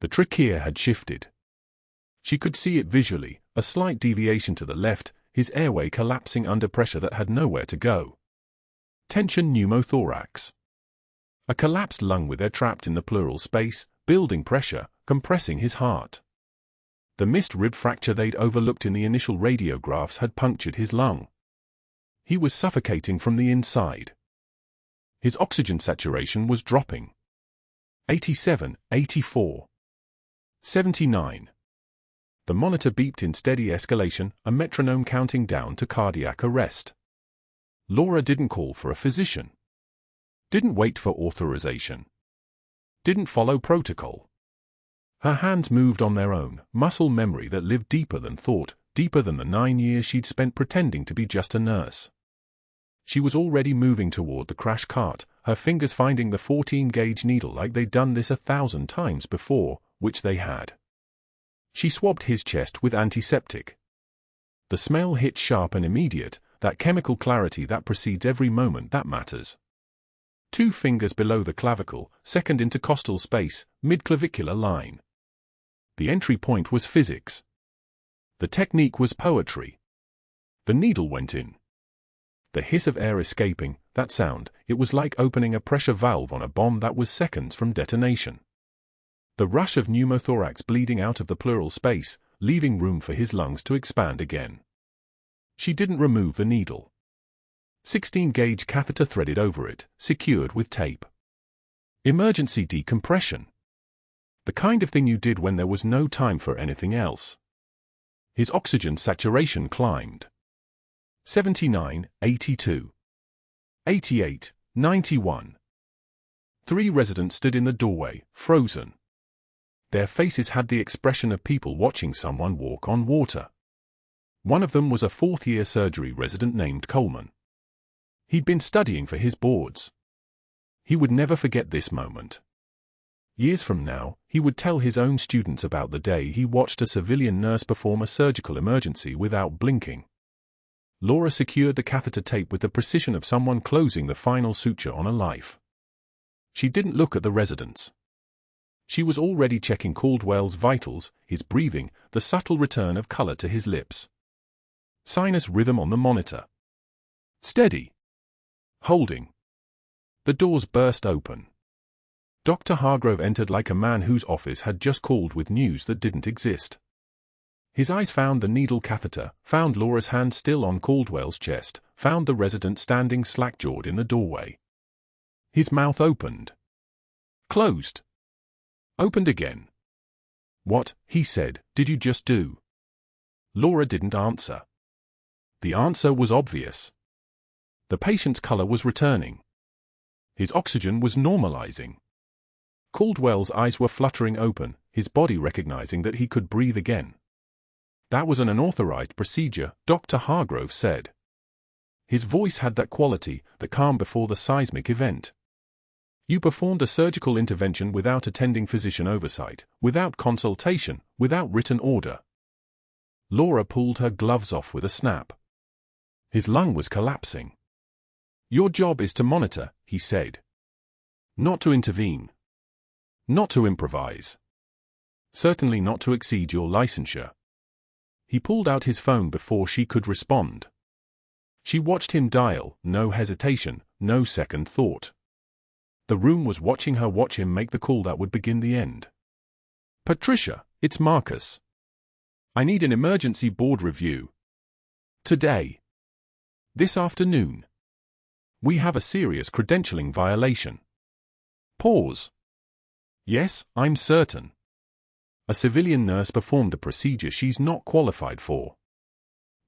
The trachea had shifted. She could see it visually, a slight deviation to the left, his airway collapsing under pressure that had nowhere to go. Tension pneumothorax. A collapsed lung with air trapped in the pleural space, building pressure, compressing his heart. The missed rib fracture they'd overlooked in the initial radiographs had punctured his lung. He was suffocating from the inside. His oxygen saturation was dropping. 87, 84. 79. The monitor beeped in steady escalation, a metronome counting down to cardiac arrest. Laura didn't call for a physician. Didn't wait for authorization. Didn't follow protocol. Her hands moved on their own, muscle memory that lived deeper than thought, deeper than the 9 years she'd spent pretending to be just a nurse. She was already moving toward the crash cart, her fingers finding the 14-gauge needle like they'd done this 1,000 times before, which they had. She swabbed his chest with antiseptic. The smell hit sharp and immediate, that chemical clarity that precedes every moment that matters. 2 fingers below the clavicle, second intercostal space, mid-clavicular line. The entry point was physics. The technique was poetry. The needle went in. The hiss of air escaping, that sound, it was like opening a pressure valve on a bomb that was seconds from detonation. The rush of pneumothorax bleeding out of the pleural space, leaving room for his lungs to expand again. She didn't remove the needle. 16-gauge catheter threaded over it, secured with tape. Emergency decompression. The kind of thing you did when there was no time for anything else. His oxygen saturation climbed. 79, 82. 88, 91. 3 residents stood in the doorway, frozen. Their faces had the expression of people watching someone walk on water. One of them was a fourth-year surgery resident named Coleman. He'd been studying for his boards. He would never forget this moment. Years from now, he would tell his own students about the day he watched a civilian nurse perform a surgical emergency without blinking. Laura secured the catheter tape with the precision of someone closing the final suture on a life. She didn't look at the residents. She was already checking Caldwell's vitals, his breathing, the subtle return of color to his lips. Sinus rhythm on the monitor. Steady. Holding. The doors burst open. Dr. Hargrove entered like a man whose office had just called with news that didn't exist. His eyes found the needle catheter, found Laura's hand still on Caldwell's chest, found the resident standing slack-jawed in the doorway. His mouth opened. Closed. Opened again. "What," he said, "did you just do?" Laura didn't answer. The answer was obvious. The patient's color was returning. His oxygen was normalizing. Caldwell's eyes were fluttering open, his body recognizing that he could breathe again. That was an unauthorized procedure, Dr. Hargrove said. His voice had that quality, the calm before the seismic event. You performed a surgical intervention without attending physician oversight, without consultation, without written order. Laura pulled her gloves off with a snap. His lung was collapsing. "Your job is to monitor," he said. "Not to intervene. Not to improvise. Certainly not to exceed your licensure." He pulled out his phone before she could respond. She watched him dial, no hesitation, no second thought. The room was watching her watch him make the call that would begin the end. "Patricia, it's Marcus. I need an emergency board review. Today. This afternoon. We have a serious credentialing violation." Pause. "Yes, I'm certain. A civilian nurse performed a procedure she's not qualified for.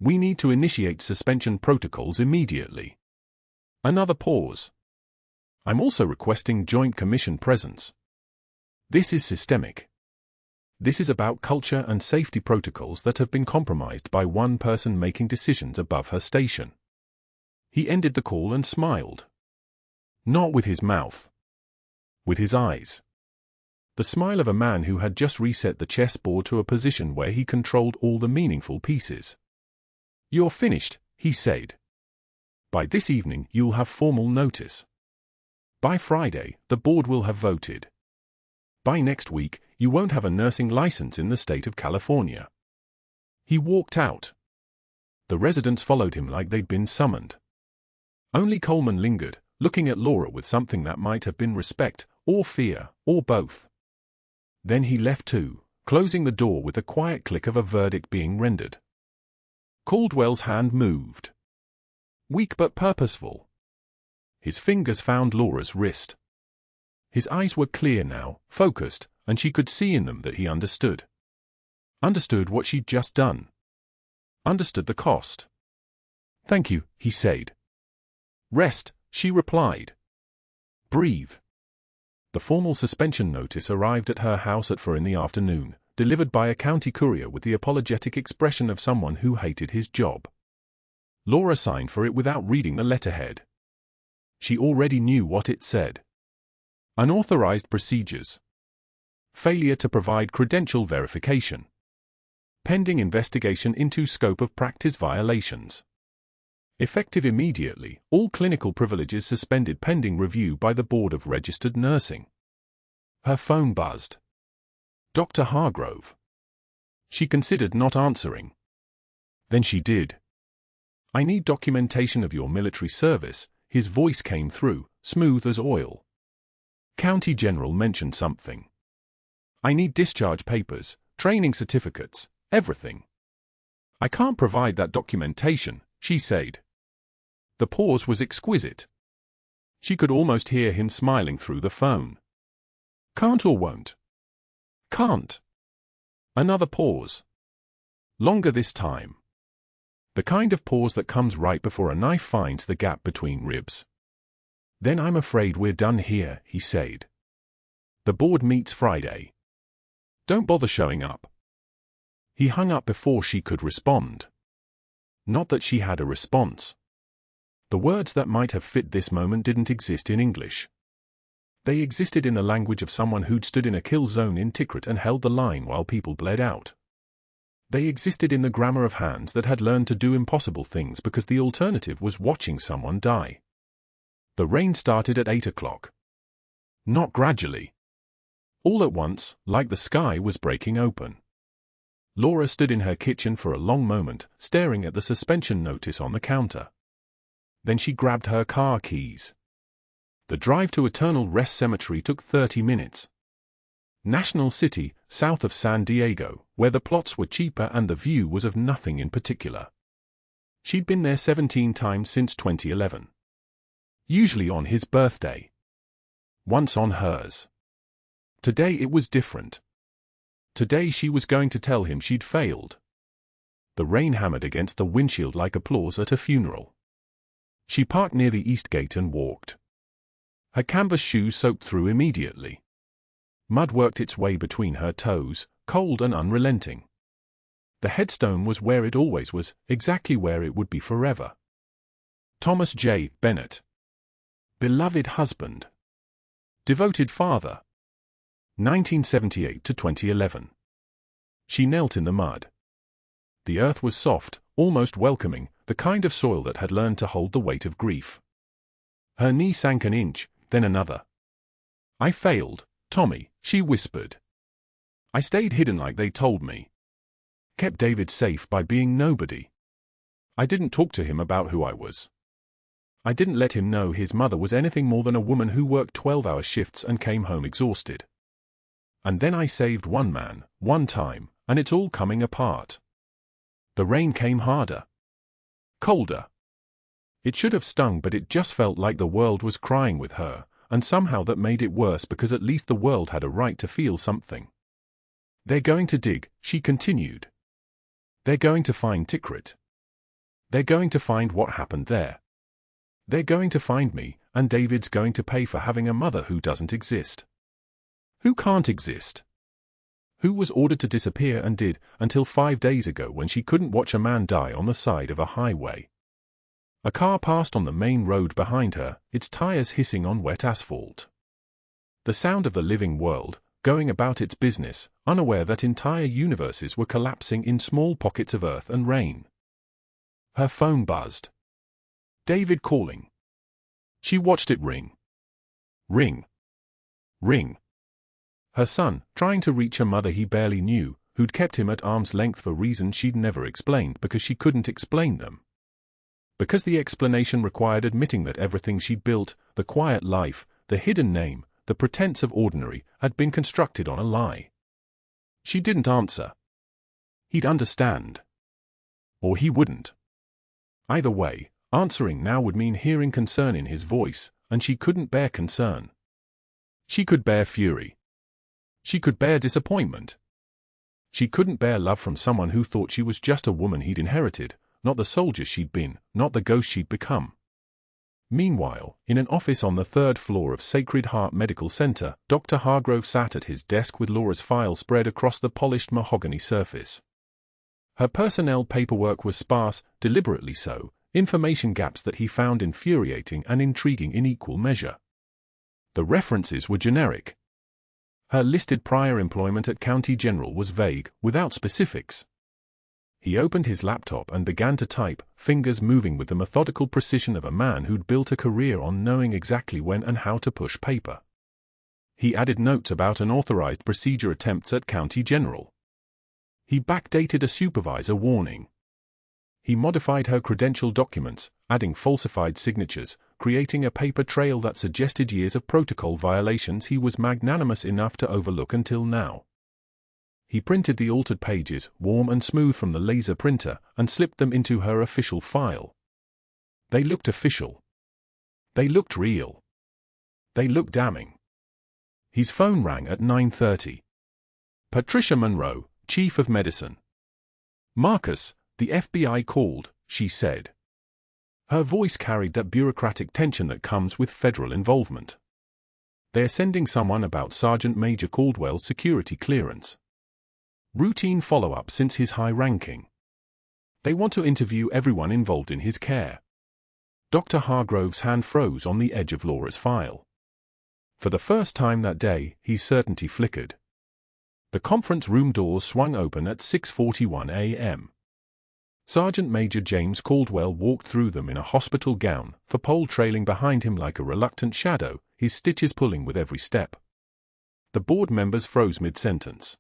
We need to initiate suspension protocols immediately." Another pause. "I'm also requesting Joint Commission presence. This is systemic. This is about culture and safety protocols that have been compromised by one person making decisions above her station." He ended the call and smiled. Not with his mouth. With his eyes. The smile of a man who had just reset the chessboard to a position where he controlled all the meaningful pieces. "You're finished," he said. "By this evening you'll have formal notice. By Friday, the board will have voted. By next week, you won't have a nursing license in the state of California." He walked out. The residents followed him like they'd been summoned. Only Coleman lingered, looking at Laura with something that might have been respect, or fear, or both. Then he left too, closing the door with the quiet click of a verdict being rendered. Caldwell's hand moved. Weak but purposeful. His fingers found Laura's wrist. His eyes were clear now, focused, and she could see in them that he understood. Understood what she'd just done. Understood the cost. "Thank you," he said. "Rest," she replied. "Breathe." The formal suspension notice arrived at her house at 4 in the afternoon, delivered by a county courier with the apologetic expression of someone who hated his job. Laura signed for it without reading the letterhead. She already knew what it said. Unauthorized procedures. Failure to provide credential verification. Pending investigation into scope of practice violations. Effective immediately, all clinical privileges suspended pending review by the Board of Registered Nursing. Her phone buzzed. Dr. Hargrove. She considered not answering. Then she did. "I need documentation of your military service," his voice came through, smooth as oil. County General mentioned something. "I need discharge papers, training certificates, everything." "I can't provide that documentation," she said. The pause was exquisite. She could almost hear him smiling through the phone. "Can't or won't?" "Can't." Another pause. Longer this time. The kind of pause that comes right before a knife finds the gap between ribs. "Then I'm afraid we're done here," he said. "The board meets Friday." Don't bother showing up. He hung up before she could respond. Not that she had a response. The words that might have fit this moment didn't exist in English. They existed in the language of someone who'd stood in a kill zone in Tikrit and held the line while people bled out. They existed in the grammar of hands that had learned to do impossible things because the alternative was watching someone die. The rain started at 8 o'clock. Not gradually. All at once, like the sky was breaking open. Laura stood in her kitchen for a long moment, staring at the suspension notice on the counter. Then she grabbed her car keys. The drive to Eternal Rest Cemetery took 30 minutes. National City, south of San Diego, where the plots were cheaper and the view was of nothing in particular. She'd been there 17 times since 2011. Usually on his birthday. Once on hers. Today it was different. Today she was going to tell him she'd failed. The rain hammered against the windshield like applause at a funeral. She parked near the east gate and walked. Her canvas shoes soaked through immediately. Mud worked its way between her toes, cold and unrelenting. The headstone was where it always was, exactly where it would be forever. Thomas J. Bennett. Beloved husband. Devoted father. 1978 to 2011. She knelt in the mud. The earth was soft, almost welcoming, the kind of soil that had learned to hold the weight of grief. Her knee sank an inch, then another. I failed, Tommy, she whispered. I stayed hidden like they told me. Kept David safe by being nobody. I didn't talk to him about who I was. I didn't let him know his mother was anything more than a woman who worked 12-hour shifts and came home exhausted. And then I saved one man, one time, and it's all coming apart. The rain came harder. Colder. It should have stung, but it just felt like the world was crying with her, and somehow that made it worse because at least the world had a right to feel something. They're going to dig, she continued. They're going to find Tikrit. They're going to find what happened there. They're going to find me, and David's going to pay for having a mother who doesn't exist. Who can't exist? Who was ordered to disappear and did, until 5 days ago when she couldn't watch a man die on the side of a highway. A car passed on the main road behind her, its tires hissing on wet asphalt. The sound of the living world, going about its business, unaware that entire universes were collapsing in small pockets of earth and rain. Her phone buzzed. David calling. She watched it ring. Ring. Ring. Her son, trying to reach a mother he barely knew, who'd kept him at arm's length for reasons she'd never explained because she couldn't explain them. Because the explanation required admitting that everything she'd built, the quiet life, the hidden name, the pretense of ordinary, had been constructed on a lie. She didn't answer. He'd understand. Or he wouldn't. Either way, answering now would mean hearing concern in his voice, and she couldn't bear concern. She could bear fury. She could bear disappointment. She couldn't bear love from someone who thought she was just a woman he'd inherited, not the soldier she'd been, not the ghost she'd become. Meanwhile, in an office on the 3rd floor of Sacred Heart Medical Center, Dr. Hargrove sat at his desk with Laura's file spread across the polished mahogany surface. Her personnel paperwork was sparse, deliberately so, information gaps that he found infuriating and intriguing in equal measure. The references were generic. Her listed prior employment at County General was vague, without specifics. He opened his laptop and began to type, fingers moving with the methodical precision of a man who'd built a career on knowing exactly when and how to push paper. He added notes about unauthorized procedure attempts at County General. He backdated a supervisor warning. He modified her credential documents, adding falsified signatures, creating a paper trail that suggested years of protocol violations he was magnanimous enough to overlook until now. He printed the altered pages, warm and smooth from the laser printer, and slipped them into her official file. They looked official. They looked real. They looked damning. His phone rang at 9:30. Patricia Monroe, Chief of Medicine. Marcus, the FBI called, she said. Her voice carried that bureaucratic tension that comes with federal involvement. They're sending someone about Sergeant Major Caldwell's security clearance. Routine follow-up since his high ranking. They want to interview everyone involved in his care. Dr. Hargrove's hand froze on the edge of Laura's file. For the first time that day, his certainty flickered. The conference room doors swung open at 6:41 a.m. Sergeant Major James Caldwell walked through them in a hospital gown, the pole trailing behind him like a reluctant shadow, his stitches pulling with every step. The board members froze mid-sentence.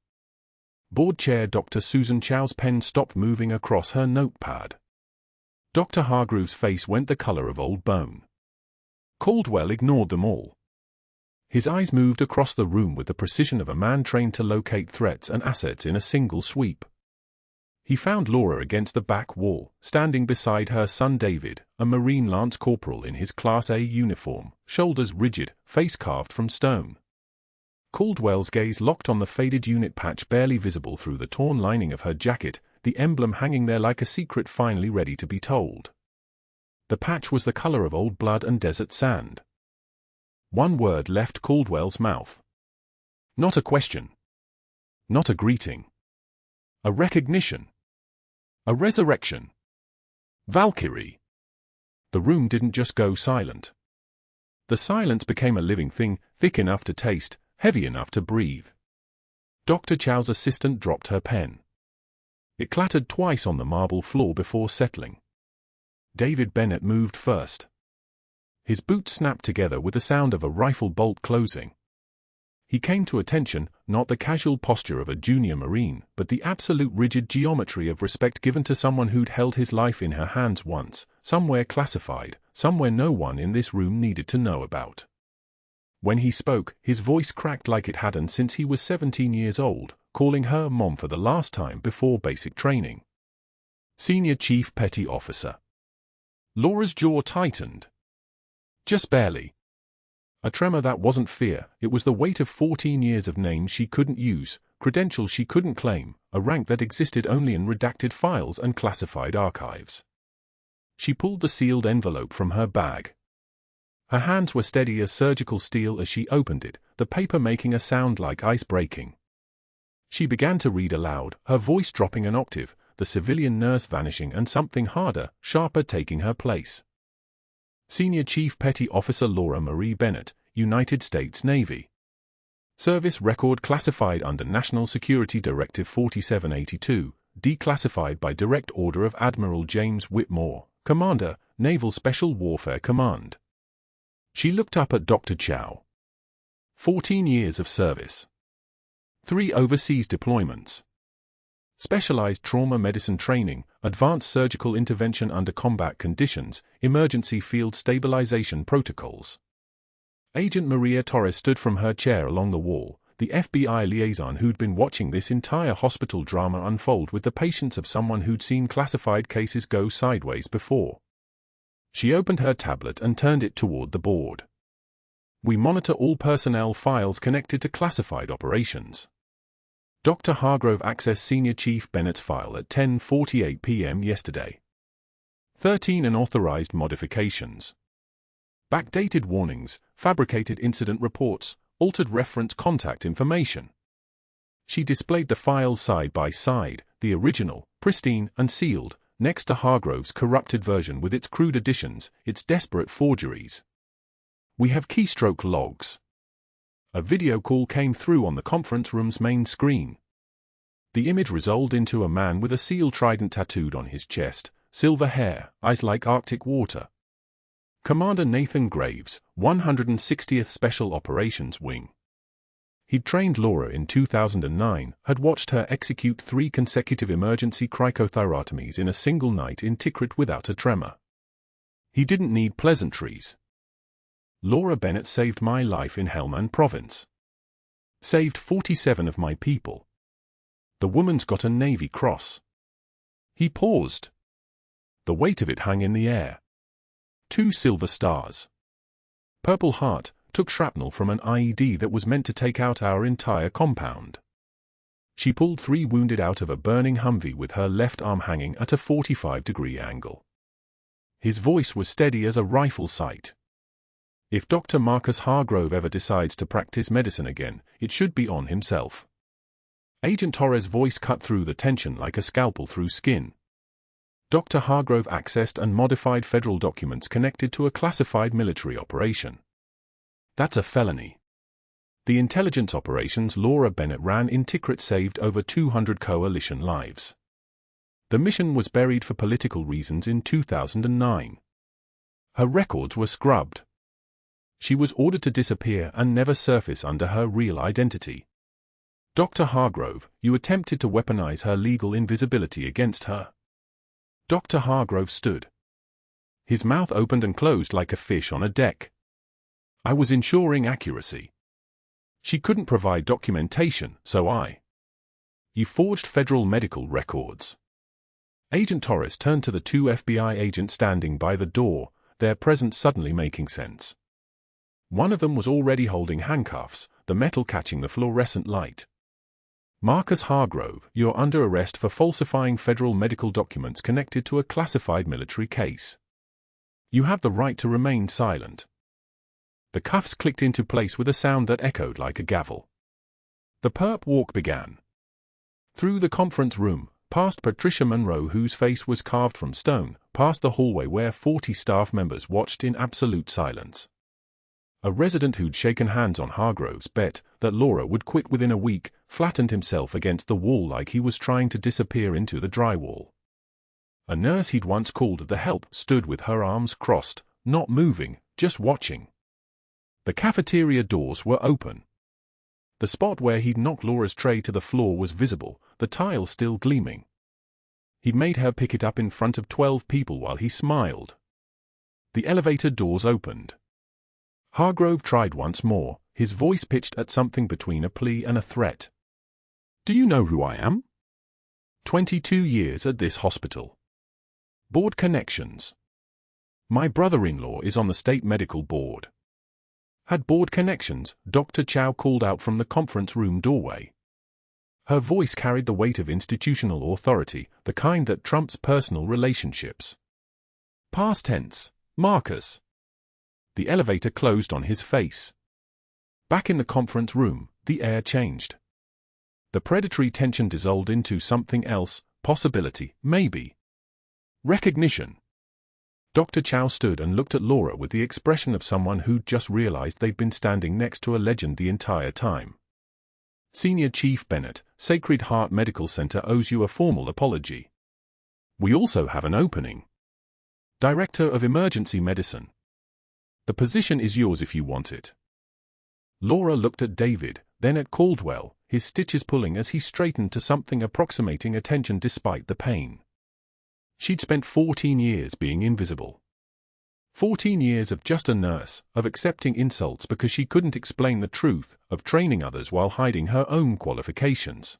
Board Chair Dr. Susan Chow's pen stopped moving across her notepad. Dr. Hargrove's face went the color of old bone. Caldwell ignored them all. His eyes moved across the room with the precision of a man trained to locate threats and assets in a single sweep. He found Laura against the back wall, standing beside her son David, a Marine Lance Corporal in his Class A uniform, shoulders rigid, face carved from stone. Caldwell's gaze locked on the faded unit patch barely visible through the torn lining of her jacket, the emblem hanging there like a secret finally ready to be told. The patch was the color of old blood and desert sand. One word left Caldwell's mouth. Not a question. Not a greeting. A recognition. A resurrection. Valkyrie. The room didn't just go silent. The silence became a living thing, thick enough to taste, heavy enough to breathe. Dr. Chow's assistant dropped her pen. It clattered twice on the marble floor before settling. David Bennett moved first. His boots snapped together with the sound of a rifle bolt closing. He came to attention, not the casual posture of a junior Marine, but the absolute rigid geometry of respect given to someone who'd held his life in her hands once, somewhere classified, somewhere no one in this room needed to know about. When he spoke, his voice cracked like it hadn't since he was 17 years old, calling her Mom for the last time before basic training. Senior Chief Petty Officer. Laura's jaw tightened. Just barely. A tremor that wasn't fear, it was the weight of 14 years of names she couldn't use, credentials she couldn't claim, a rank that existed only in redacted files and classified archives. She pulled the sealed envelope from her bag. Her hands were steady as surgical steel as she opened it, the paper making a sound like ice breaking. She began to read aloud, her voice dropping an octave, the civilian nurse vanishing and something harder, sharper taking her place. Senior Chief Petty Officer Laura Marie Bennett, United States Navy. Service record classified under National Security Directive 4782, declassified by direct order of Admiral James Whitmore, Commander, Naval Special Warfare Command. She looked up at Dr. Chow. 14 years of service. 3 overseas deployments. Specialized trauma medicine training, advanced surgical intervention under combat conditions, emergency field stabilization protocols. Agent Maria Torres stood from her chair along the wall, the FBI liaison who'd been watching this entire hospital drama unfold with the patience of someone who'd seen classified cases go sideways before. She opened her tablet and turned it toward the board. We monitor all personnel files connected to classified operations. Dr. Hargrove accessed Senior Chief Bennett's file at 10:48 p.m. yesterday. 13 unauthorized modifications. Backdated warnings, fabricated incident reports, altered reference contact information. She displayed the files side by side, the original, pristine and sealed, next to Hargrove's corrupted version with its crude additions, its desperate forgeries. We have keystroke logs. A video call came through on the conference room's main screen. The image resolved into a man with a seal trident tattooed on his chest, silver hair, eyes like Arctic water. Commander Nathan Graves, 160th Special Operations Wing. He'd trained Laura in 2009, had watched her execute 3 consecutive emergency cricothyrotomies in a single night in Tikrit without a tremor. He didn't need pleasantries. Laura Bennett saved my life in Helmand Province. Saved 47 of my people. The woman's got a Navy Cross. He paused. The weight of it hung in the air. 2 silver stars. Purple Heart took shrapnel from an IED that was meant to take out our entire compound. She pulled 3 wounded out of a burning Humvee with her left arm hanging at a 45-degree angle. His voice was steady as a rifle sight. If Dr. Marcus Hargrove ever decides to practice medicine again, it should be on himself. Agent Torres' voice cut through the tension like a scalpel through skin. Dr. Hargrove accessed and modified federal documents connected to a classified military operation. That's a felony. The intelligence operations Laura Bennett ran in Tikrit saved over 200 coalition lives. The mission was buried for political reasons in 2009. Her records were scrubbed. She was ordered to disappear and never surface under her real identity. Dr. Hargrove, you attempted to weaponize her legal invisibility against her. Dr. Hargrove stood. His mouth opened and closed like a fish on a deck. I was ensuring accuracy. She couldn't provide documentation, so You forged federal medical records. Agent Torres turned to the two FBI agents standing by the door, their presence suddenly making sense. One of them was already holding handcuffs, the metal catching the fluorescent light. Marcus Hargrove, you're under arrest for falsifying federal medical documents connected to a classified military case. You have the right to remain silent. The cuffs clicked into place with a sound that echoed like a gavel. The perp walk began. Through the conference room, past Patricia Monroe, whose face was carved from stone, past the hallway where 40 staff members watched in absolute silence. A resident who'd shaken hands on Hargrove's bet that Laura would quit within a week flattened himself against the wall like he was trying to disappear into the drywall. A nurse he'd once called the help stood with her arms crossed, not moving, just watching. The cafeteria doors were open. The spot where he'd knocked Laura's tray to the floor was visible, the tile still gleaming. He'd made her pick it up in front of 12 people while he smiled. The elevator doors opened. Hargrove tried once more, his voice pitched at something between a plea and a threat. Do you know who I am? 22 years at this hospital. Board connections. My brother-in-law is on the state medical board. Had board connections, Dr. Chow called out from the conference room doorway. Her voice carried the weight of institutional authority, the kind that trumps personal relationships. Past tense, Marcus. The elevator closed on his face. Back in the conference room, the air changed. The predatory tension dissolved into something else, possibility, maybe. Recognition. Dr. Chow stood and looked at Laura with the expression of someone who'd just realized they'd been standing next to a legend the entire time. Senior Chief Bennett, Sacred Heart Medical Center owes you a formal apology. We also have an opening. Director of Emergency Medicine. The position is yours if you want it. Laura looked at David, then at Caldwell, his stitches pulling as he straightened to something approximating attention despite the pain. She'd spent 14 years being invisible. 14 years of just a nurse, of accepting insults because she couldn't explain the truth, of training others while hiding her own qualifications.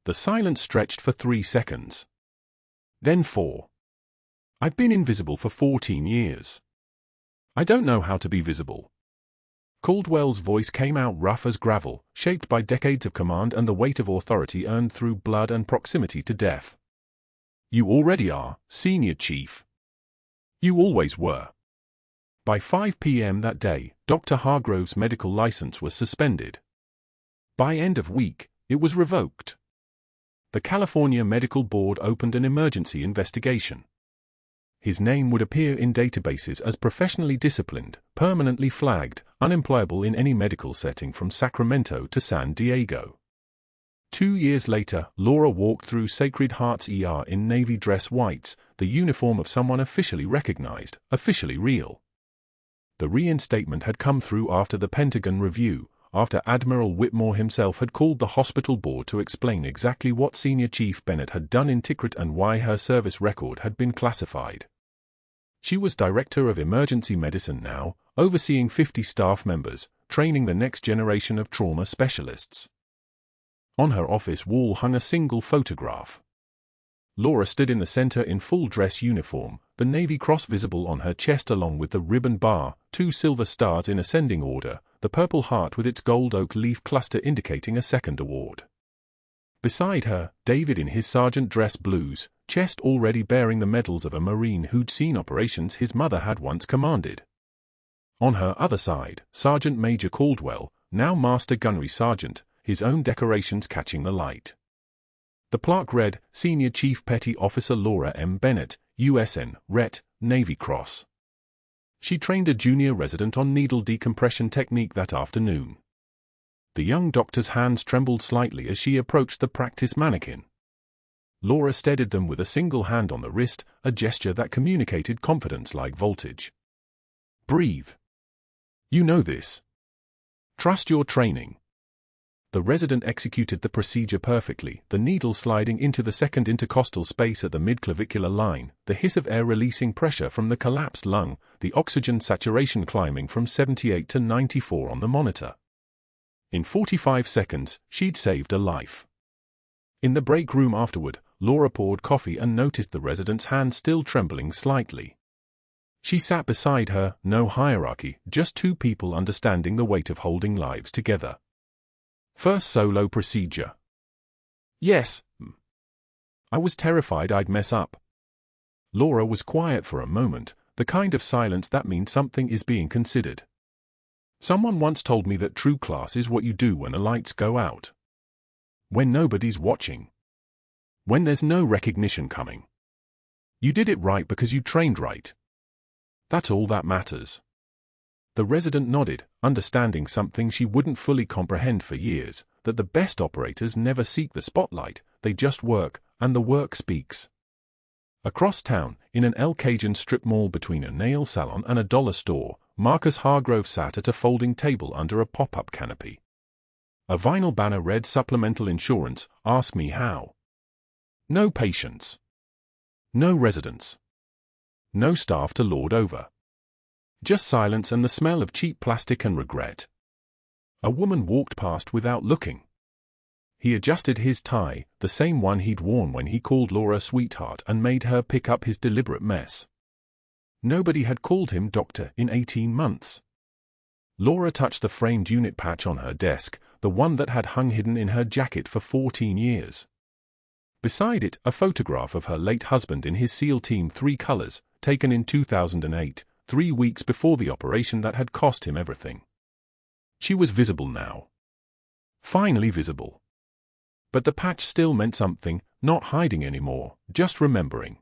The silence stretched for 3 seconds. Then 4. I've been invisible for 14 years. I don't know how to be visible. Caldwell's voice came out rough as gravel, shaped by decades of command and the weight of authority earned through blood and proximity to death. You already are, Senior Chief. You always were. By 5 p.m. that day, Dr. Hargrove's medical license was suspended. By end of week, it was revoked. The California Medical Board opened an emergency investigation. His name would appear in databases as professionally disciplined, permanently flagged, unemployable in any medical setting from Sacramento to San Diego. 2 years later, Laura walked through Sacred Heart's ER in navy dress whites, the uniform of someone officially recognized, officially real. The reinstatement had come through after the Pentagon review, after Admiral Whitmore himself had called the hospital board to explain exactly what Senior Chief Bennett had done in Tikrit and why her service record had been classified. She was Director of Emergency Medicine now, overseeing 50 staff members, training the next generation of trauma specialists. On her office wall hung a single photograph. Laura stood in the center in full dress uniform, the Navy Cross visible on her chest along with the ribbon bar, 2 silver stars in ascending order, the Purple Heart with its gold oak leaf cluster indicating a second award. Beside her, David in his sergeant dress blues, chest already bearing the medals of a Marine who'd seen operations his mother had once commanded. On her other side, Sergeant Major Caldwell, now Master Gunnery Sergeant, his own decorations catching the light. The plaque read, Senior Chief Petty Officer Laura M. Bennett, USN, RET, Navy Cross. She trained a junior resident on needle decompression technique that afternoon. The young doctor's hands trembled slightly as she approached the practice mannequin. Laura steadied them with a single hand on the wrist, a gesture that communicated confidence like voltage. Breathe. You know this. Trust your training. The resident executed the procedure perfectly, the needle sliding into the second intercostal space at the midclavicular line, the hiss of air releasing pressure from the collapsed lung, the oxygen saturation climbing from 78 to 94 on the monitor. In 45 seconds, she'd saved a life. In the break room afterward, Laura poured coffee and noticed the resident's hand still trembling slightly. She sat beside her, no hierarchy, just two people understanding the weight of holding lives together. First solo procedure. Yes. I was terrified I'd mess up. Laura was quiet for a moment, the kind of silence that means something is being considered. Someone once told me that true class is what you do when the lights go out. When nobody's watching. When there's no recognition coming. You did it right because you trained right. That's all that matters. The resident nodded, understanding something she wouldn't fully comprehend for years, that the best operators never seek the spotlight, they just work, and the work speaks. Across town, in an El Cajun strip mall between a nail salon and a dollar store, Marcus Hargrove sat at a folding table under a pop-up canopy. A vinyl banner read Supplemental Insurance, Ask Me How. No patients. No residents. No staff to lord over. Just silence and the smell of cheap plastic and regret. A woman walked past without looking. He adjusted his tie, the same one he'd worn when he called Laura sweetheart and made her pick up his deliberate mess. Nobody had called him doctor in 18 months. Laura touched the framed unit patch on her desk, the one that had hung hidden in her jacket for 14 years. Beside it, a photograph of her late husband in his SEAL Team 3 colors, taken in 2008, 3 weeks before the operation that had cost him everything. She was visible now. Finally visible. But the patch still meant something, not hiding anymore, just remembering.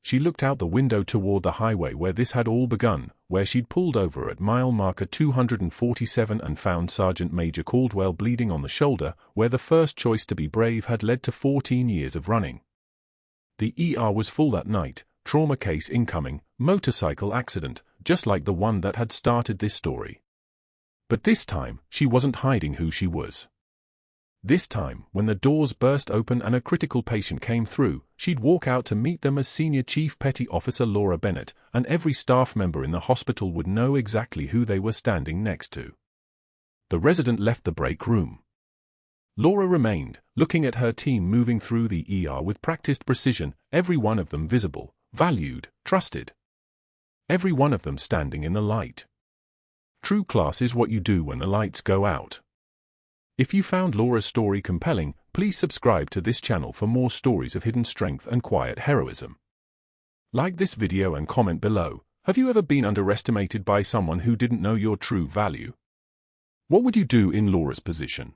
She looked out the window toward the highway where this had all begun, where she'd pulled over at mile marker 247 and found Sergeant Major Caldwell bleeding on the shoulder, where the first choice to be brave had led to 14 years of running. The ER was full that night, trauma case incoming, motorcycle accident, just like the one that had started this story. But this time, she wasn't hiding who she was. This time, when the doors burst open and a critical patient came through, she'd walk out to meet them as Senior Chief Petty Officer Laura Bennett, and every staff member in the hospital would know exactly who they were standing next to. The resident left the break room. Laura remained, looking at her team moving through the ER with practiced precision, every one of them visible, valued, trusted. Every one of them standing in the light. True class is what you do when the lights go out. If you found Laura's story compelling, please subscribe to this channel for more stories of hidden strength and quiet heroism. Like this video and comment below. Have you ever been underestimated by someone who didn't know your true value? What would you do in Laura's position?